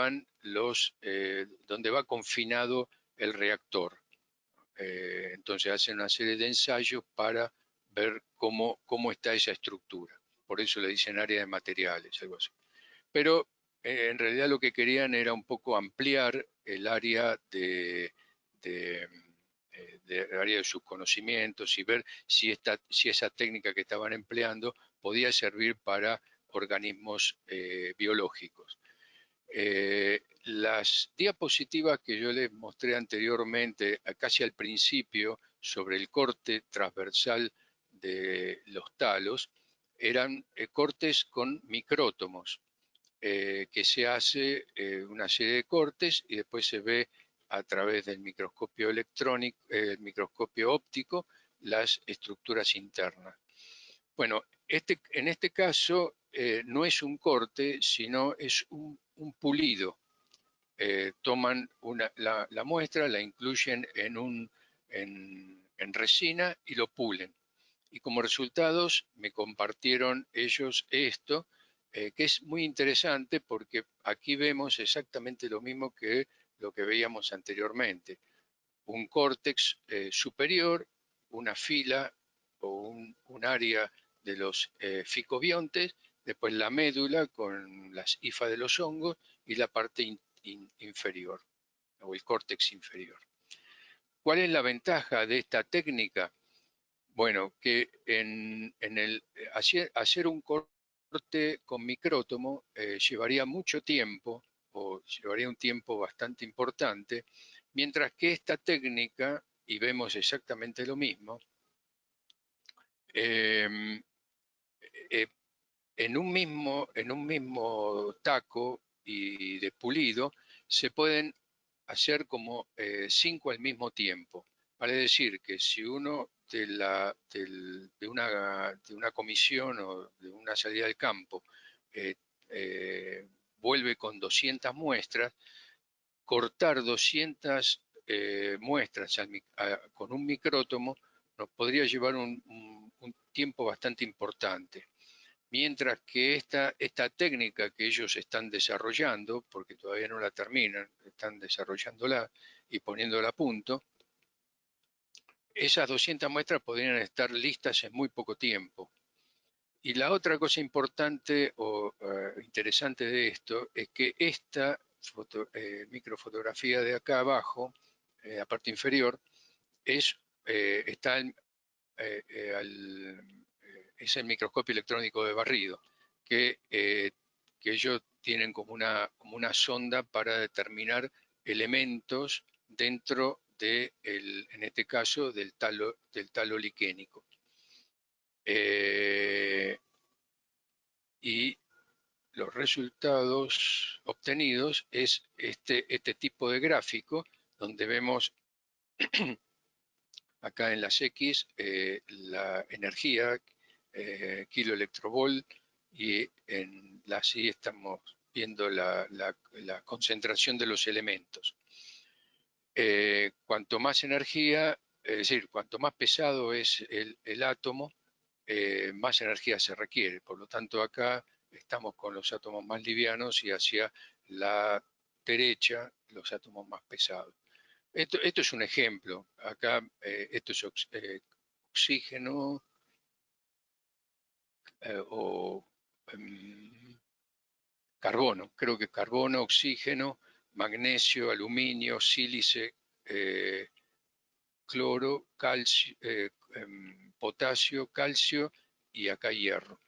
donde va confinado el reactor. Entonces hacen una serie de ensayos para ver cómo está esa estructura. Por eso le dicen área de materiales, algo así. Pero en realidad lo que querían era un poco ampliar el área área de sus conocimientos y ver si esa técnica que estaban empleando podía servir para organismos biológicos. Las diapositivas que yo les mostré anteriormente, casi al principio, sobre el corte transversal de los talos, eran cortes con micrótomos, que se hace una serie de cortes y después se ve a través del microscopio electrónico, el microscopio óptico, las estructuras internas. Bueno, en este caso no es un corte, sino es un pulido. Toman la muestra, la incluyen en resina y lo pulen. Y como resultados me compartieron ellos esto, que es muy interesante porque aquí vemos exactamente lo mismo que lo que veíamos anteriormente. Un córtex superior, una fila o un área de los ficobiontes, después la médula con las hifas de los hongos y la parte inferior o el córtex inferior. ¿Cuál es la ventaja de esta técnica? Bueno, que hacer un corte con micrótomo llevaría mucho tiempo, o llevaría un tiempo bastante importante, mientras que esta técnica, y vemos exactamente lo mismo, eh, eh, en un mismo taco y de pulido se pueden hacer como 5 al mismo tiempo. Vale decir que si uno de una comisión o de una salida del campo eh, vuelve con 200 muestras, cortar 200 muestras con un micrótomo nos podría llevar un tiempo bastante importante. Mientras que esta técnica que ellos están desarrollando, porque todavía no la terminan, están desarrollándola y poniéndola a punto, esas 200 muestras podrían estar listas en muy poco tiempo. Y la otra cosa importante o interesante de esto es que esta microfotografía de acá abajo, la parte inferior, está es el microscopio electrónico de barrido, que ellos tienen como una sonda para determinar elementos dentro en este caso, del talo liquénico. Y los resultados obtenidos es este tipo de gráfico, donde vemos acá en las X la energía, kiloelectrovolt, y en las Y estamos viendo la concentración de los elementos. Cuanto más energía, es decir, cuanto más pesado es el átomo, más energía se requiere. Por lo tanto, acá estamos con los átomos más livianos y hacia la derecha los átomos más pesados. Esto es un ejemplo. Acá esto es oxígeno o carbono. Creo que carbono, oxígeno, magnesio, aluminio, sílice, cloro, calcio, potasio, calcio y acá hierro.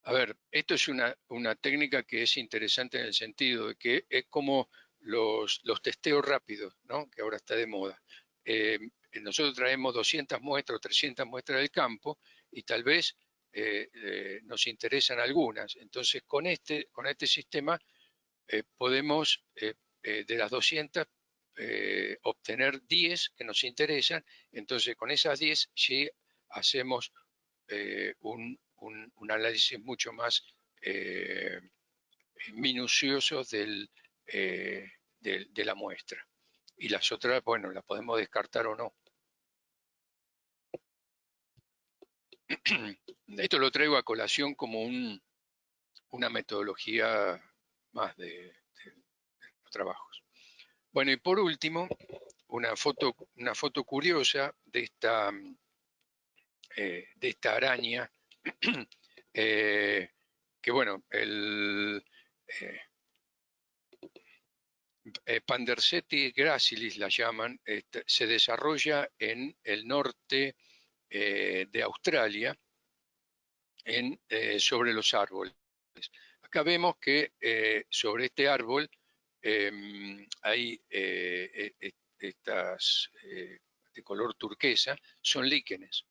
A ver, esto es una técnica que es interesante en el sentido de que es como los testeos rápidos, ¿no? Que ahora está de moda. Nosotros traemos 200 muestras o 300 muestras del campo y tal vez nos interesan algunas. Entonces, con este sistema podemos, de las 200, obtener 10 que nos interesan. Entonces, con esas 10 sí hacemos un análisis mucho más minucioso de la muestra. Y las otras, bueno, las podemos descartar o no. Esto lo traigo a colación como una metodología más de los trabajos. Bueno, y por último, una foto curiosa de esta araña, que bueno, Pandercetis gracilis la llaman, se desarrolla en el norte de Australia, sobre los árboles. Acá vemos que sobre este árbol hay estas de color turquesa, son líquenes.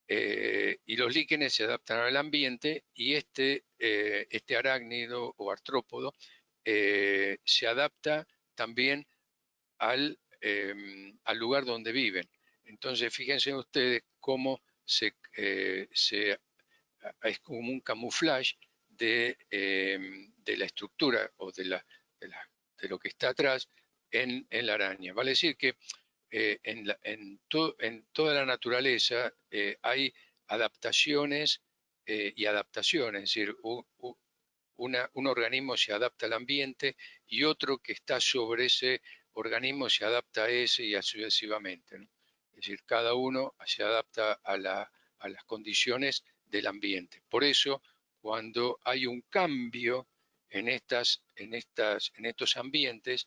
Y los líquenes se adaptan al ambiente y este arácnido o artrópodo se adapta también al lugar donde viven. Entonces, fíjense ustedes cómo es como un camuflaje de la estructura o de lo que está atrás en la araña. Vale decir que en toda la naturaleza hay adaptaciones y adaptaciones, es decir, un organismo se adapta al ambiente y otro que está sobre ese organismo se adapta a ese y así sucesivamente, ¿no? Es decir, cada uno se adapta a las condiciones del ambiente. Por eso, cuando hay un cambio en estos ambientes,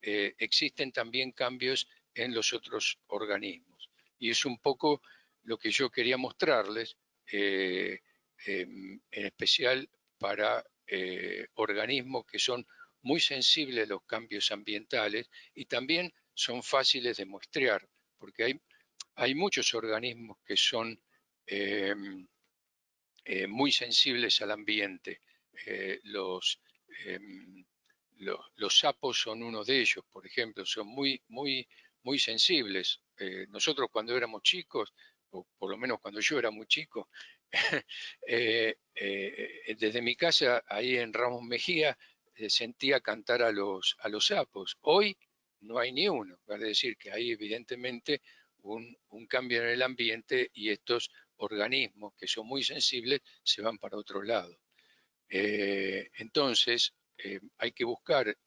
existen también cambios en los otros organismos. Y es un poco lo que yo quería mostrarles, en especial para organismos que son muy sensibles a los cambios ambientales y también son fáciles de muestrear, porque hay muchos organismos que son muy sensibles al ambiente. Los sapos son uno de ellos, por ejemplo, son muy sensibles. Nosotros cuando éramos chicos, o por lo menos cuando yo era muy chico, desde mi casa, ahí en Ramos Mejía, sentía cantar a los sapos. Hoy no hay ni uno, es decir, que hay evidentemente un cambio en el ambiente y estos organismos que son muy sensibles se van para otro lado. Entonces, hay que buscar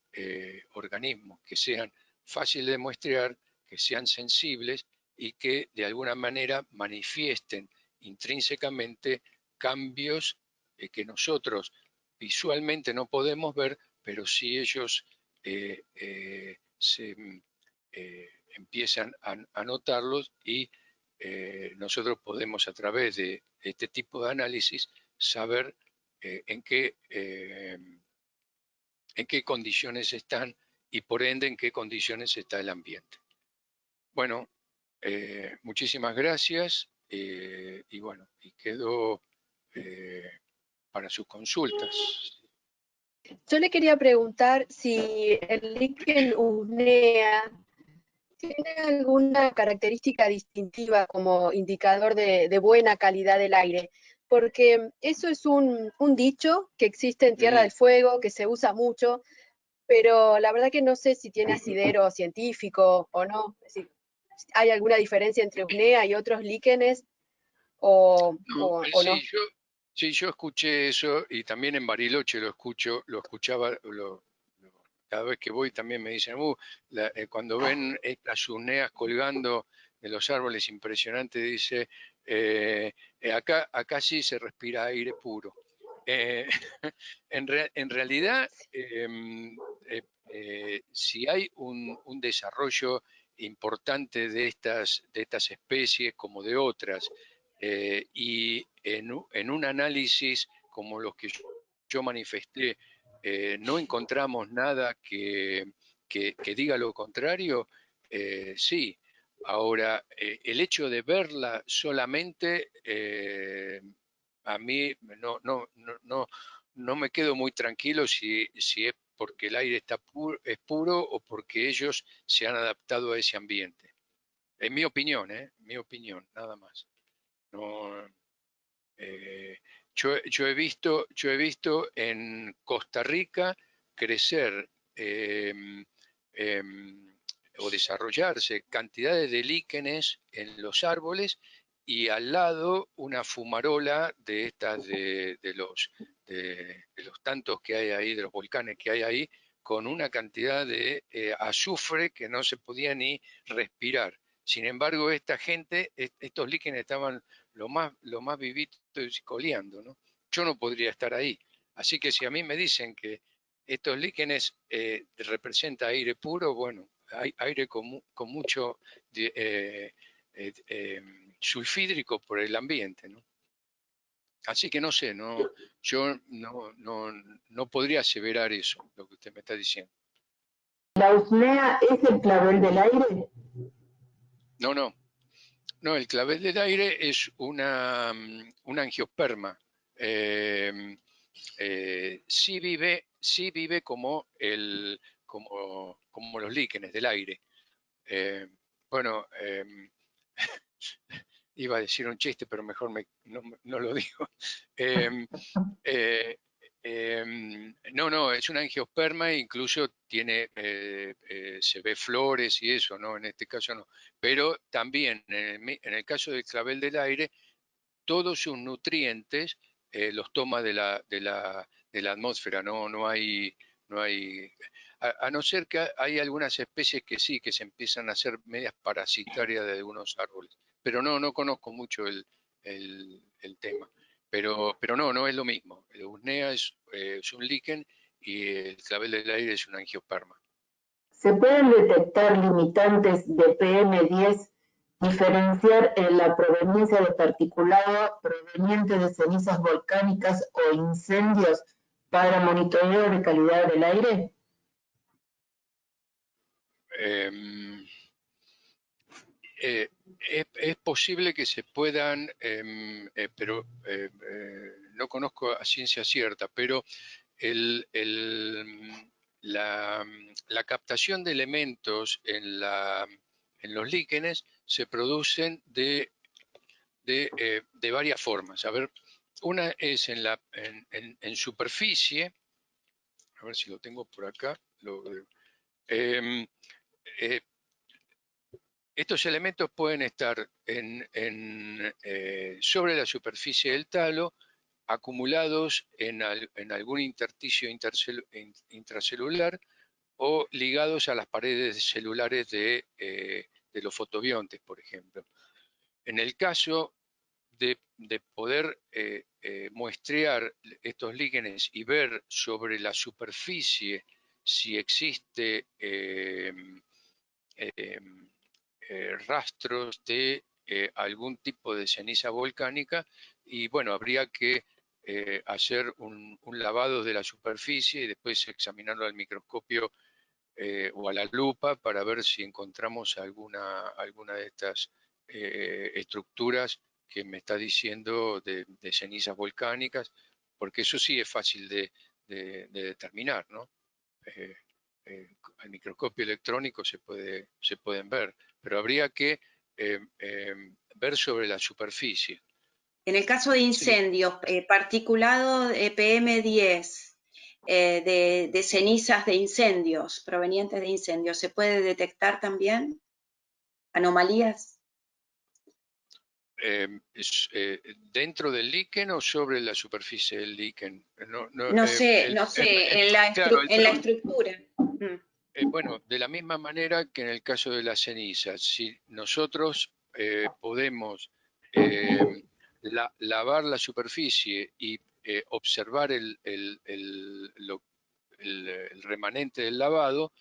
organismos que sean fáciles de muestrear, que sean sensibles y que de alguna manera manifiesten intrínsecamente cambios que nosotros visualmente no podemos ver, pero si ellos se empiezan a notarlos y nosotros podemos a través de este tipo de análisis saber en qué condiciones están y por ende en qué condiciones está el ambiente. Bueno, muchísimas gracias y bueno, y quedo para sus consultas. Yo le quería preguntar si el líquen usnea tiene alguna característica distintiva como indicador de buena calidad del aire, porque eso es un dicho que existe en Tierra del Fuego, que se usa mucho, pero la verdad que no sé si tiene asidero científico o no. Es decir, ¿hay alguna diferencia entre usnea y otros líquenes o no? Sí, yo escuché eso y también en Bariloche lo escuchaba, cada vez que voy también me dicen, cuando ven estas urneas colgando de los árboles, impresionante, dice, acá sí se respira aire puro. En realidad, si hay un desarrollo importante de estas especies como de otras, y en un análisis como los que yo manifesté, no encontramos nada que diga lo contrario, sí. Ahora, el hecho de verla solamente, a mí no me quedo muy tranquilo si es porque el aire es puro o porque ellos se han adaptado a ese ambiente. En mi opinión, mi opinión, nada más. No, yo he visto en Costa Rica crecer o desarrollarse cantidades de líquenes en los árboles y al lado una fumarola de estas de los tantos que hay ahí, de los volcanes que hay ahí, con una cantidad de azufre que no se podía ni respirar. Sin embargo, esta gente, estos líquenes estaban lo más vivito y coleando, ¿no? Yo no podría estar ahí. Así que si a mí me dicen que estos líquenes representa aire puro, bueno, hay aire con mucho sulfídrico por el ambiente, ¿no? Así que no sé, yo no podría aseverar eso, lo que usted me está diciendo. ¿La usnea es el clavel del aire? No, el clavel del aire es una angiosperma. Sí vive como los líquenes del aire. Bueno, iba a decir un chiste, pero mejor no lo digo. Eh, eh, no, es una angiosperma, incluso se ve flores y eso, ¿no? En este caso no. Pero también, en el caso del clavel del aire, todos sus nutrientes los toma de la atmósfera, no hay a no ser que hay algunas especies que sí, que se empiezan a hacer medias parasitarias de algunos árboles, pero no conozco mucho el tema. Pero no es lo mismo. El usnea es un líquen y el clavel del aire es una angiosperma. ¿Se pueden detectar limitantes de PM10, diferenciar en la proveniencia de particulado proveniente de cenizas volcánicas o incendios para monitoreo de calidad del aire? Es posible que se puedan, pero no conozco a ciencia cierta, pero la captación de elementos en los líquenes se producen de varias formas. A ver, una es en superficie, a ver si lo tengo por acá. Eh, eh, Estos elementos pueden estar sobre la superficie del talo, acumulados en algún intersticio intracelular o ligados a las paredes celulares de los fotobiontes, por ejemplo. En el caso de poder muestrear estos líquenes y ver sobre la superficie si existe rastros de algún tipo de ceniza volcánica, y bueno, habría que hacer un lavado de la superficie y después examinarlo al microscopio o a la lupa para ver si encontramos alguna de estas estructuras que me está diciendo de cenizas volcánicas porque eso sí es fácil de determinar, ¿no? Al microscopio electrónico se pueden ver, pero habría que ver sobre la superficie. En el caso de incendios, particulado PM10 de cenizas de incendios, provenientes de incendios, ¿se puede detectar también anomalías? ¿Dentro del líquen o sobre la superficie del líquen? No sé, en la estructura. Bueno, de la misma manera que en el caso de las cenizas, si nosotros podemos lavar la superficie y observar el remanente del lavado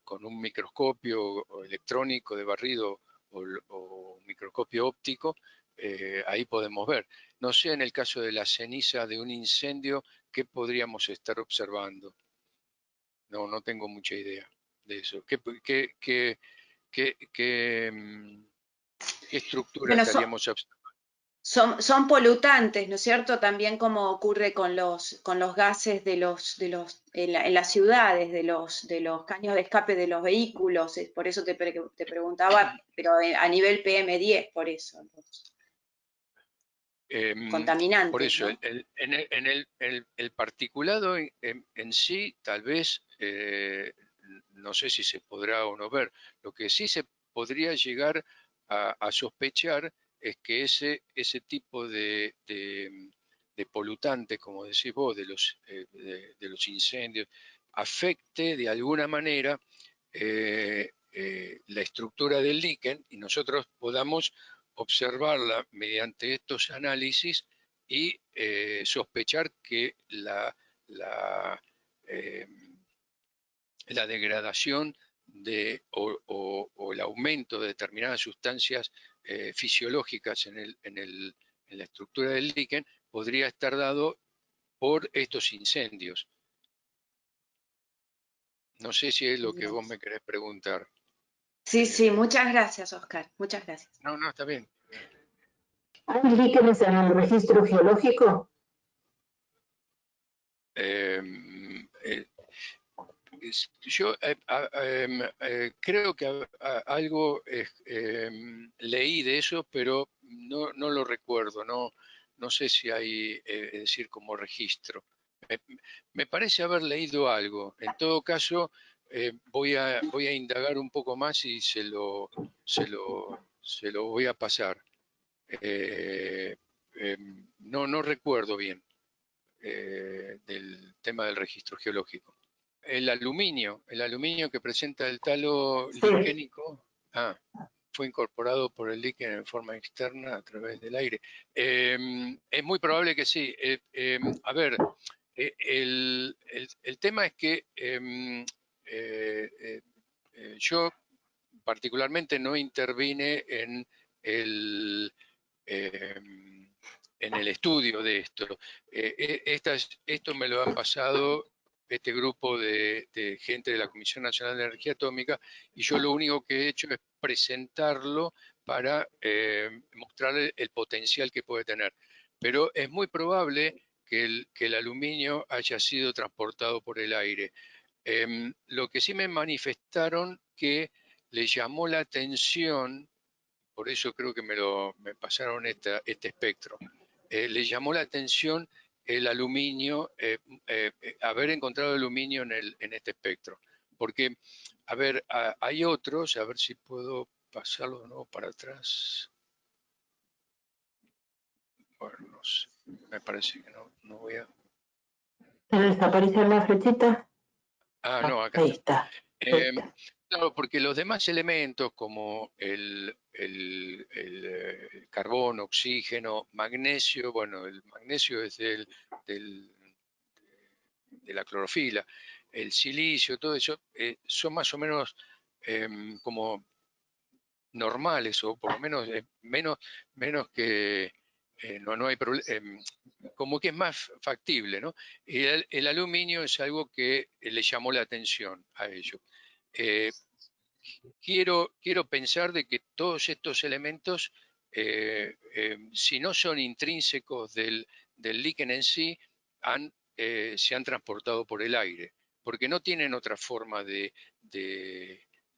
con un microscopio electrónico de barrido o un microscopio óptico, ahí podemos ver. No sé en el caso de la ceniza de un incendio, ¿qué podríamos estar observando? No tengo mucha idea de eso. ¿Qué estructura estaríamos observando? Son polutantes, ¿no es cierto? También como ocurre con los gases en las ciudades, de los caños de escape de los vehículos. Por eso te preguntaba, pero a nivel PM10, por eso. Contaminantes. Por eso, ¿no? el particulado en sí, tal vez, no sé si se podrá o no ver. Lo que sí se podría llegar a sospechar es que ese tipo de polutante, como decís vos, de los incendios, afecte de alguna manera la estructura del líquen y nosotros podamos observarla mediante estos análisis y sospechar que la degradación o el aumento de determinadas sustancias fisiológicas en la estructura del líquen podría estar dado por estos incendios. No sé si es lo que vos me querés preguntar. Sí, muchas gracias, Oscar. Muchas gracias. No, está bien. ¿Hay líquenes en el registro geológico? Yo creo que algo leí de eso, pero no lo recuerdo. No sé si hay, es decir, como registro. Me parece haber leído algo. En todo caso, voy a indagar un poco más y se lo voy a pasar. No recuerdo bien del tema del registro geológico. El aluminio que presenta el talo liquénico, fue incorporado por el líquen en forma externa a través del aire. Es muy probable que sí. A ver, el tema es que yo particularmente no intervine en el estudio de esto. Esto me lo han pasado este grupo de gente de la Comisión Nacional de Energía Atómica y yo lo único que he hecho es presentarlo para mostrar el potencial que puede tener. Pero es muy probable que el aluminio haya sido transportado por el aire. Lo que sí me manifestaron que le llamó la atención, por eso creo que me pasaron este espectro, le llamó la atención el aluminio, haber encontrado aluminio en este espectro. Porque, a ver, hay otros, a ver si puedo pasarlo de nuevo para atrás. Bueno, no sé, me parece que no voy a... ¿Desaparece la flechita? No, acá Ahí está. Claro, porque los demás elementos como el carbono, oxígeno, magnesio, bueno, el magnesio es de la clorofila, el silicio, todo eso, son más o menos como normales, o por lo menos menos que no hay problema, como que es más factible, ¿no? Y el aluminio es algo que le llamó la atención a ellos. Quiero pensar de que todos estos elementos, si no son intrínsecos del líquen en sí se han transportado por el aire, porque no tienen otra forma de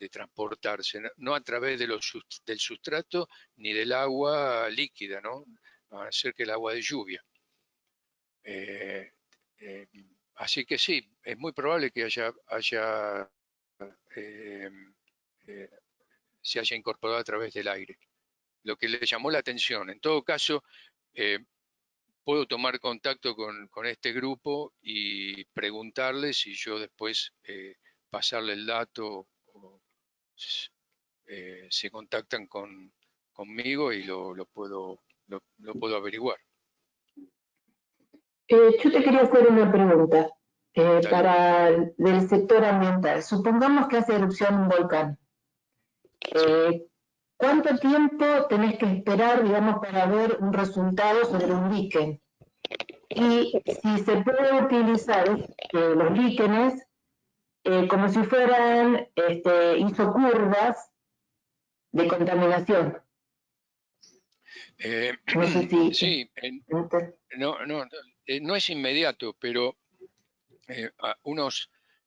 transportarse, no a través del sustrato ni del agua líquida, ¿no? A no ser que el agua de lluvia. Así que sí, es muy probable que se haya incorporado a través del aire. Lo que le llamó la atención. En todo caso, puedo tomar contacto con este grupo y preguntarles y yo después pasarle el dato o se contactan conmigo y lo puedo averiguar. Yo te quería hacer una pregunta del sector ambiental. Supongamos que hace erupción un volcán. ¿Cuánto tiempo tenés que esperar, digamos, para ver un resultado sobre un líquen? Y si se puede utilizar los líquenes como si fueran isocurvas de contaminación. No sé si... Sí, no es inmediato, pero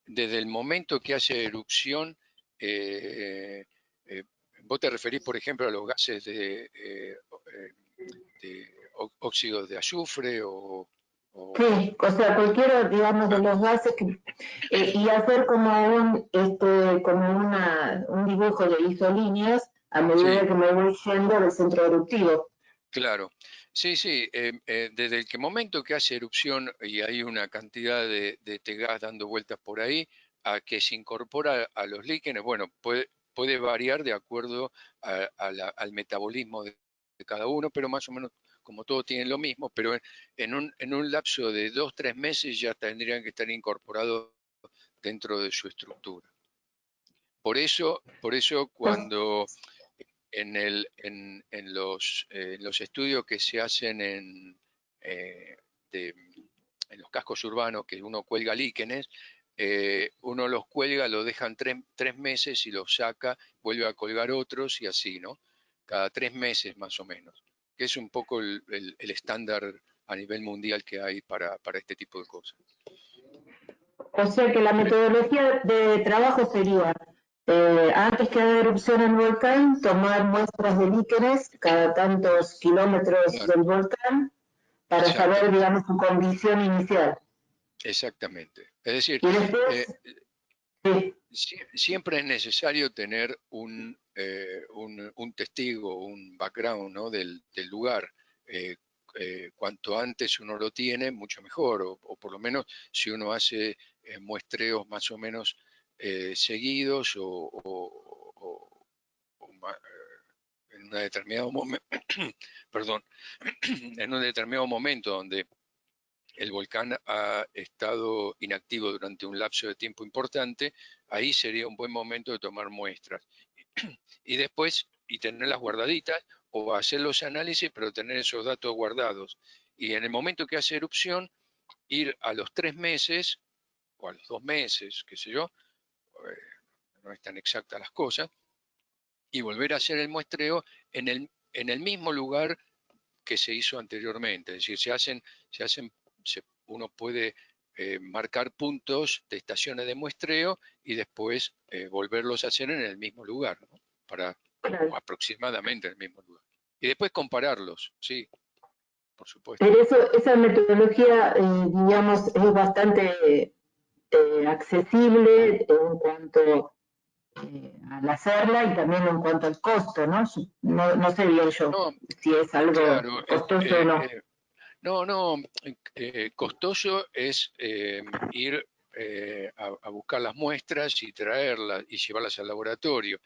desde el momento que hace erupción, vos te referís, por ejemplo, a los gases de óxidos de azufre Sí, o sea, cualquiera, digamos, de los gases y hacer como un dibujo de isolíneas a medida que me voy yendo del centro eruptivo. Claro, sí, desde el momento que hace erupción y hay una cantidad de gas dando vueltas por ahí, a que se incorpora a los líquenes, bueno, puede variar de acuerdo al metabolismo de cada uno, pero más o menos como todos tienen lo mismo, pero en un lapso de 2-3 meses ya tendrían que estar incorporados dentro de su estructura. Por eso cuando en los estudios que se hacen en los cascos urbanos, que uno cuelga líquenes, uno los cuelga, lo dejan 3 meses y los saca, vuelve a colgar otros y así, ¿no? Cada 3 meses más o menos, que es un poco el estándar a nivel mundial que hay para este tipo de cosas. O sea que la metodología de trabajo sería, antes que haga erupción el volcán, tomar muestras de líquenes cada tantos kilómetros del volcán para saber, digamos, su condición inicial. Exactamente. Es decir, y después, siempre es necesario tener un testigo, un background, ¿no? del lugar. Cuanto antes uno lo tiene, mucho mejor, o por lo menos si uno hace muestreos más o menos seguidos en un determinado momento, perdón, en un determinado momento donde el volcán ha estado inactivo durante un lapso de tiempo importante, ahí sería un buen momento de tomar muestras. Y después, tenerlas guardaditas, o hacer los análisis, pero tener esos datos guardados. Y en el momento que hace erupción, ir a los 3 meses, o a los 2 meses, qué sé yo, no es tan exacta las cosas, y volver a hacer el muestreo en el mismo lugar que se hizo anteriormente. Es decir, uno puede marcar puntos de estaciones de muestreo y después volverlos a hacer en el mismo lugar, ¿no? O aproximadamente en el mismo lugar. Y después compararlos, sí, por supuesto. Pero esa metodología, digamos, es bastante accesible en cuanto al hacerla y también en cuanto al costo, ¿no? No sé bien yo si es algo costoso o no. No, costoso es ir a buscar las muestras y traerlas y llevarlas al laboratorio.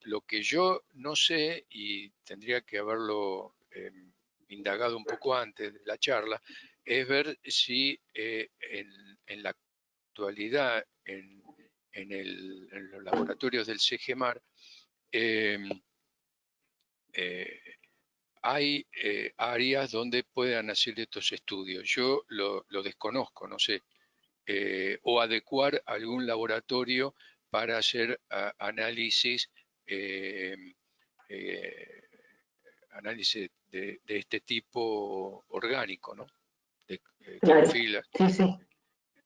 Lo que yo no sé, y tendría que haberlo indagado un poco antes de la charla, es ver si en la actualidad en los laboratorios del CGMAR hay áreas donde puedan hacer estos estudios. Yo lo desconozco, no sé. O adecuar algún laboratorio para hacer análisis este tipo orgánico, ¿no? De Claro, clorofilas. sí, sí.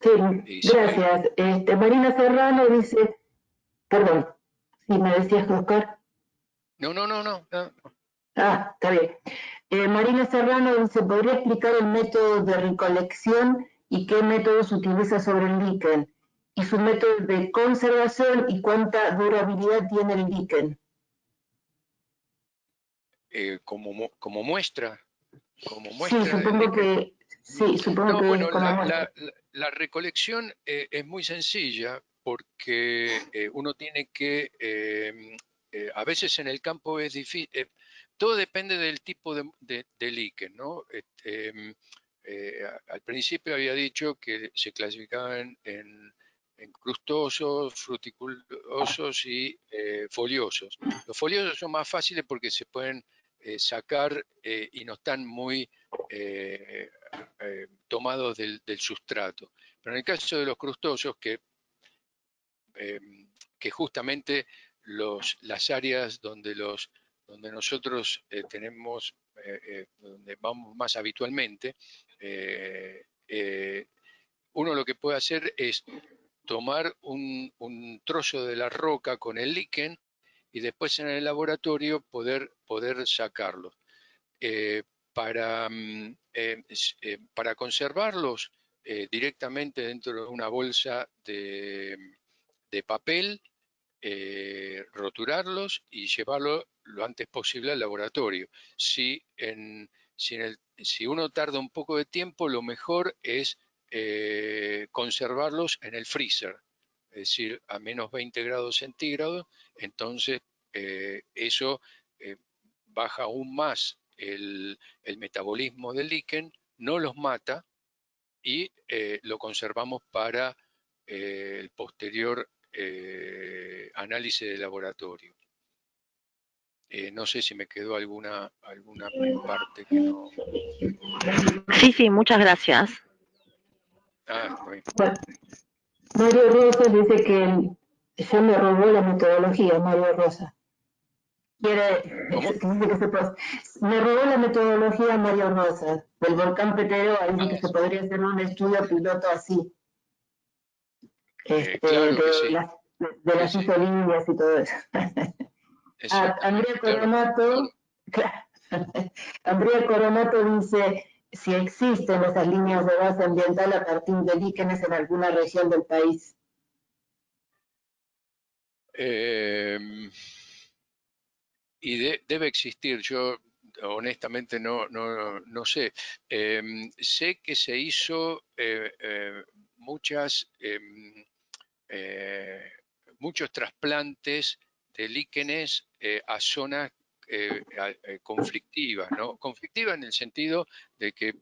Sí, Y si hay- gracias. Marina Serrano dice, perdón, si me decías, Oscar. No. Ah, está bien. Marina Serrano dice, ¿podría explicar el método de recolección y qué métodos utiliza sobre el líquen? Y su método de conservación y cuánta durabilidad tiene el líquen. como muestra. Como Sí, muestra del supongo líquen. que, sí, supongo No, que es bueno, como muestra. la recolección es muy sencilla porque uno tiene que, a veces en el campo es difícil, todo depende del tipo de líquen, ¿no? Al principio había dicho que se clasificaban en crustosos, fruticulosos y foliosos. Los foliosos son más fáciles porque se pueden sacar y no están muy tomados del sustrato. Pero en el caso de los crustáceos, que justamente las áreas donde nosotros tenemos, donde vamos más habitualmente, uno lo que puede hacer es tomar un trozo de la roca con el líquen y después en el laboratorio poder sacarlo. Para conservarlos directamente dentro de una bolsa de papel, roturarlos y llevarlo lo antes posible al laboratorio. Si uno tarda un poco de tiempo, lo mejor es conservarlos en el freezer, es decir, a menos 20 grados centígrados. Entonces eso baja aún más el metabolismo del líquen, no los mata y lo conservamos para el posterior análisis de laboratorio. No sé si me quedó alguna parte que no. Sí, muchas gracias. Está bien. Bueno, Mario Rosas dice que ya me robó la metodología, Mario Rosa. ¿Cómo? Me robó la metodología Mario Rosas, del volcán Petero, dice que se podría hacer un estudio piloto así. Claro que sí. De las isolinas y todo eso. Andrea Coronato, claro. Andrea Coronato dice si existen esas líneas de base ambiental a partir de líquenes en alguna región del país. Y debe existir, yo honestamente no sé. Sé que se hizo muchos trasplantes de líquenes a zonas conflictivas, ¿no? Conflictivas en el sentido de que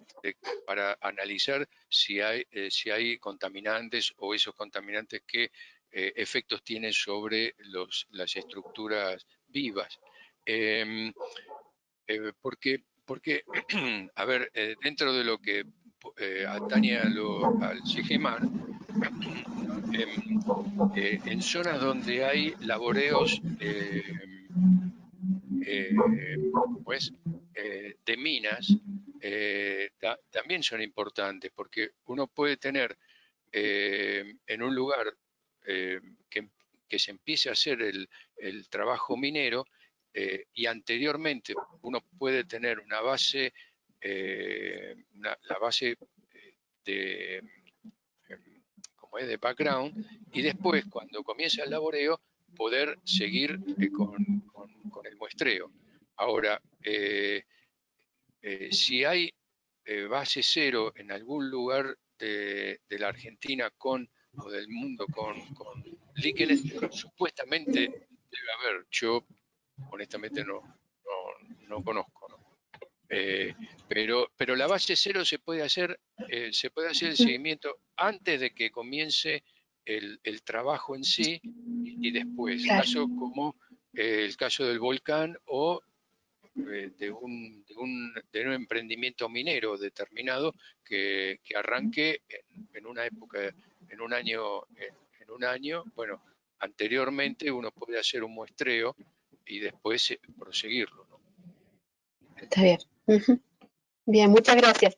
para analizar si hay contaminantes o esos contaminantes qué efectos tienen sobre las estructuras vivas. Porque a ver, dentro de lo que atañe al SIGEMAR, en zonas donde hay laboreos pues, de minas, también son importantes, porque uno puede tener en un lugar que se empiece a hacer el trabajo minero y anteriormente uno puede tener una base, la base de, como es de background, y después cuando comienza el laboreo poder seguir con el muestreo. Ahora, si hay base cero en algún lugar de la Argentina o del mundo con líquenes, supuestamente debe haber. Yo honestamente no conozco, ¿no? Pero la base cero se puede hacer el seguimiento antes de que comience el trabajo en sí y después, Claro. caso como el caso del volcán o de un emprendimiento minero determinado que arranque en una época, en un año, bueno, anteriormente uno puede hacer un muestreo y después proseguirlo, ¿no? Está bien. Bien, muchas gracias.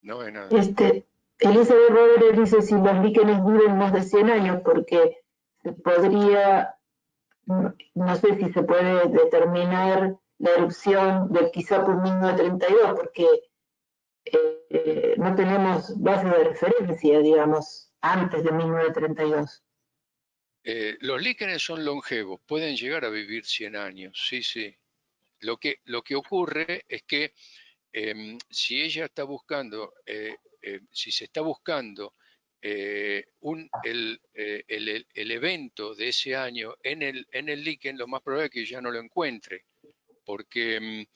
No es nada. Elizabeth Rodríguez dice si los líquenes viven más de 100 años, porque se podría, no sé si se puede determinar la erupción del Quizopo en 1932, porque no tenemos base de referencia, digamos, antes de 1932. Los líquenes son longevos, pueden llegar a vivir 100 años, sí, sí. Lo que ocurre es que si ella está buscando, si se está buscando el evento de ese año en el líquen, lo más probable es que ya no lo encuentre, porque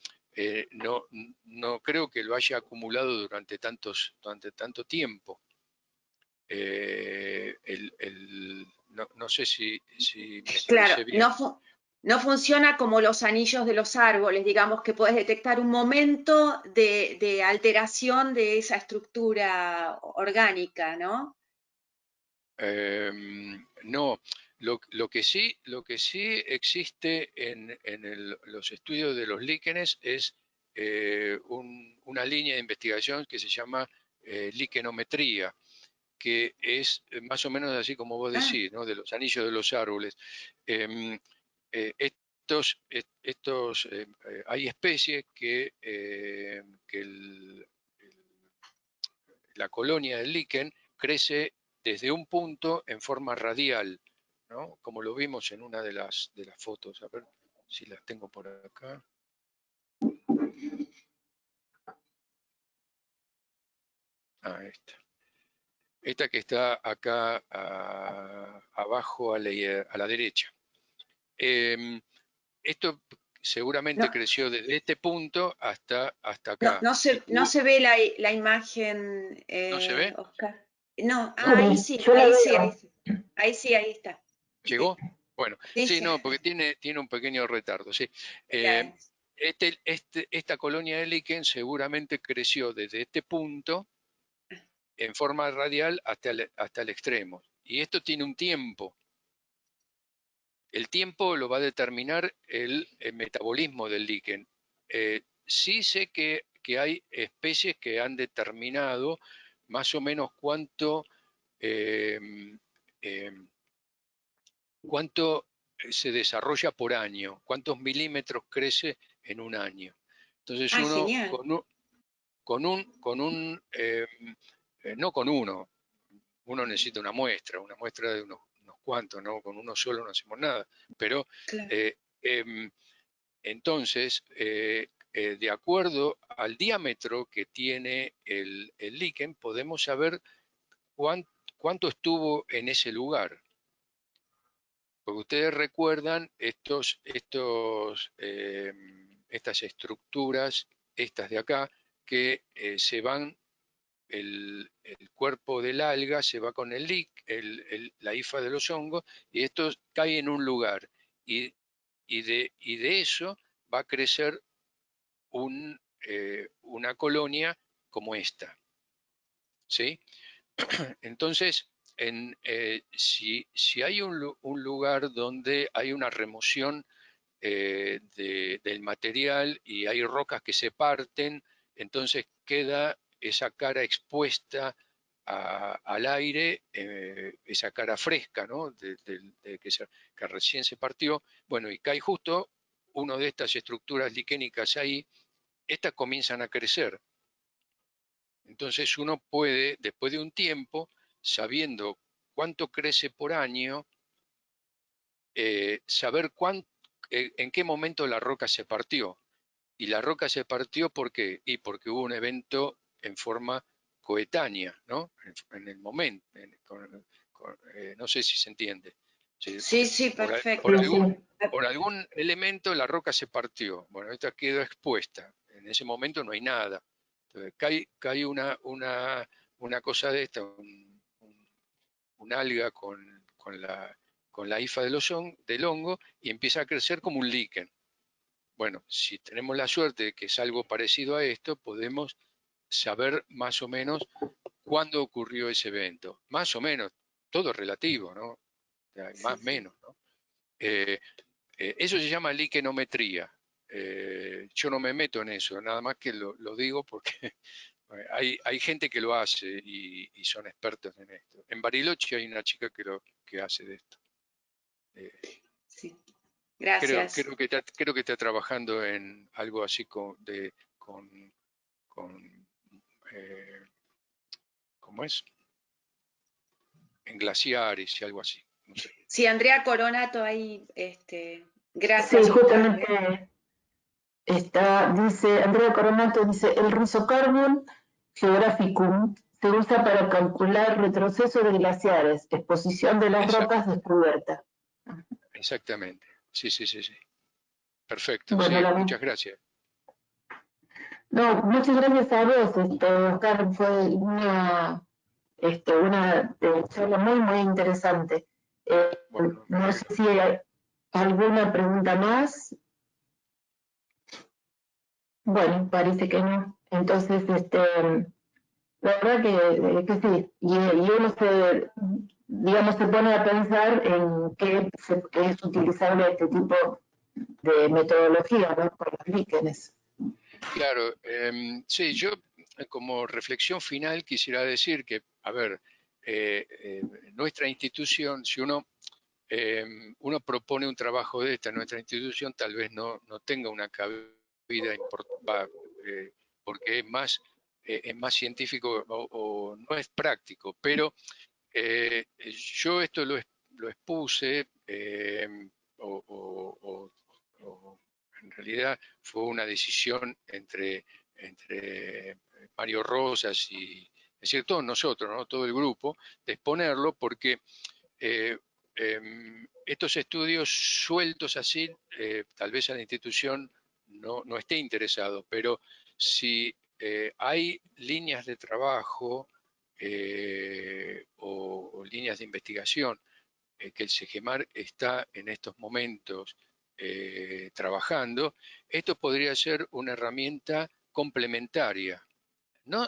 no creo que lo haya acumulado durante tanto tiempo. No sé si me expresé Claro, bien. no funciona como los anillos de los árboles, digamos que puedes detectar un momento de alteración de esa estructura orgánica, ¿no? No, lo que sí existe en los estudios de los líquenes es una línea de investigación que se llama liquenometría, que es más o menos así como vos decís, ¿no? De los anillos de los árboles. Hay especies que la colonia del líquen crece desde un punto en forma radial, ¿no? Como lo vimos en una de las fotos. A ver si las tengo por acá. Esta que está acá abajo a la derecha. Esto seguramente creció desde este punto hasta acá. No se ve la imagen, ¿No se ve? Oscar. No, ahí sí, ahí está. ¿Llegó? Bueno, sí, Sí. no, porque tiene un pequeño retardo, sí. Esta colonia de líquen seguramente creció desde este punto en forma radial hasta el extremo. Y esto tiene un tiempo. El tiempo lo va a determinar el metabolismo del líquen. Sí sé que hay especies que han determinado más o menos cuánto se desarrolla por año, cuántos milímetros crece en un año. Entonces uno Genial. no con uno necesita una muestra de unos cuantos, ¿no? Con uno solo no hacemos nada. Pero claro. Entonces, de acuerdo al diámetro que tiene el líquen, podemos saber cuánto estuvo en ese lugar. Porque ustedes recuerdan estas estructuras, estas de acá, que se van, el cuerpo del alga se va con la hifa de los hongos, y esto cae en un lugar. Y de eso va a crecer una colonia como esta. ¿Sí? Entonces, si hay un lugar donde hay una remoción del material y hay rocas que se parten, entonces queda esa cara expuesta al aire, esa cara fresca, ¿no? Que recién se partió. Bueno, y cae justo una de estas estructuras liquénicas ahí, estas comienzan a crecer. Entonces uno puede, después de un tiempo, sabiendo cuánto crece por año, saber en qué momento la roca se partió. Y la roca se partió ¿por qué? Y porque hubo un evento en forma coetánea, ¿no? En el momento. No sé si se entiende. Sí, perfecto. Por algún elemento la roca se partió. Bueno, esta quedó expuesta. En ese momento no hay nada. Entonces, cae una cosa de esta, un alga con la hifa del hongo, y empieza a crecer como un líquen. Bueno, si tenemos la suerte de que es algo parecido a esto, podemos saber más o menos cuándo ocurrió ese evento. Más o menos, todo es relativo, ¿no? O sea, más o menos, ¿no? Eso se llama liquenometría. Yo no me meto en eso, nada más que lo digo porque hay gente que lo hace y son expertos en esto. En Bariloche hay una chica que hace de esto. Sí. Gracias. Creo que está trabajando en algo así ¿cómo es? En glaciares y algo así. No sé. Sí, Andrea Coronato ahí, gracias. Sí, justamente dice, Andrea Coronato dice, el Risocarbon Geographicum se usa para calcular retroceso de glaciares, exposición de las rocas descubiertas. Exactamente. Sí. Perfecto, bueno, sí, muchas gracias. No, muchas gracias a vos, Oscar, fue una charla muy, muy interesante. Bueno, no sé si hay alguna pregunta más. Bueno, parece que no. Entonces, la verdad que sí. Y uno se pone a pensar en qué es utilizable este tipo de metodología, ¿no? Con los líquenes. Claro, sí, yo como reflexión final quisiera decir que, a ver, nuestra institución, si uno propone un trabajo de nuestra institución tal vez no tenga una cabida porque es más científico o no es práctico, pero yo esto lo expuse o en realidad fue una decisión entre Mario Rosas y, es decir, todos nosotros, ¿no? Todo el grupo, de exponerlo porque estos estudios sueltos así, tal vez a la institución no esté interesado, pero si hay líneas de trabajo o líneas de investigación que el SEGEMAR está en estos momentos trabajando, esto podría ser una herramienta complementaria. No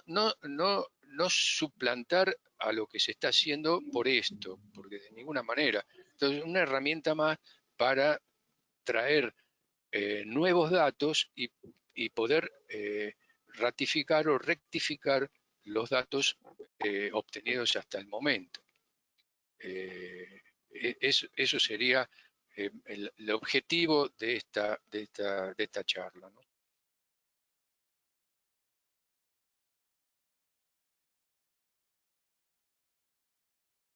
suplantar a lo que se está haciendo por esto, porque de ninguna manera. Entonces, una herramienta más para traer nuevos datos y poder ratificar o rectificar los datos obtenidos hasta el momento. Eso sería el objetivo de esta charla, ¿no?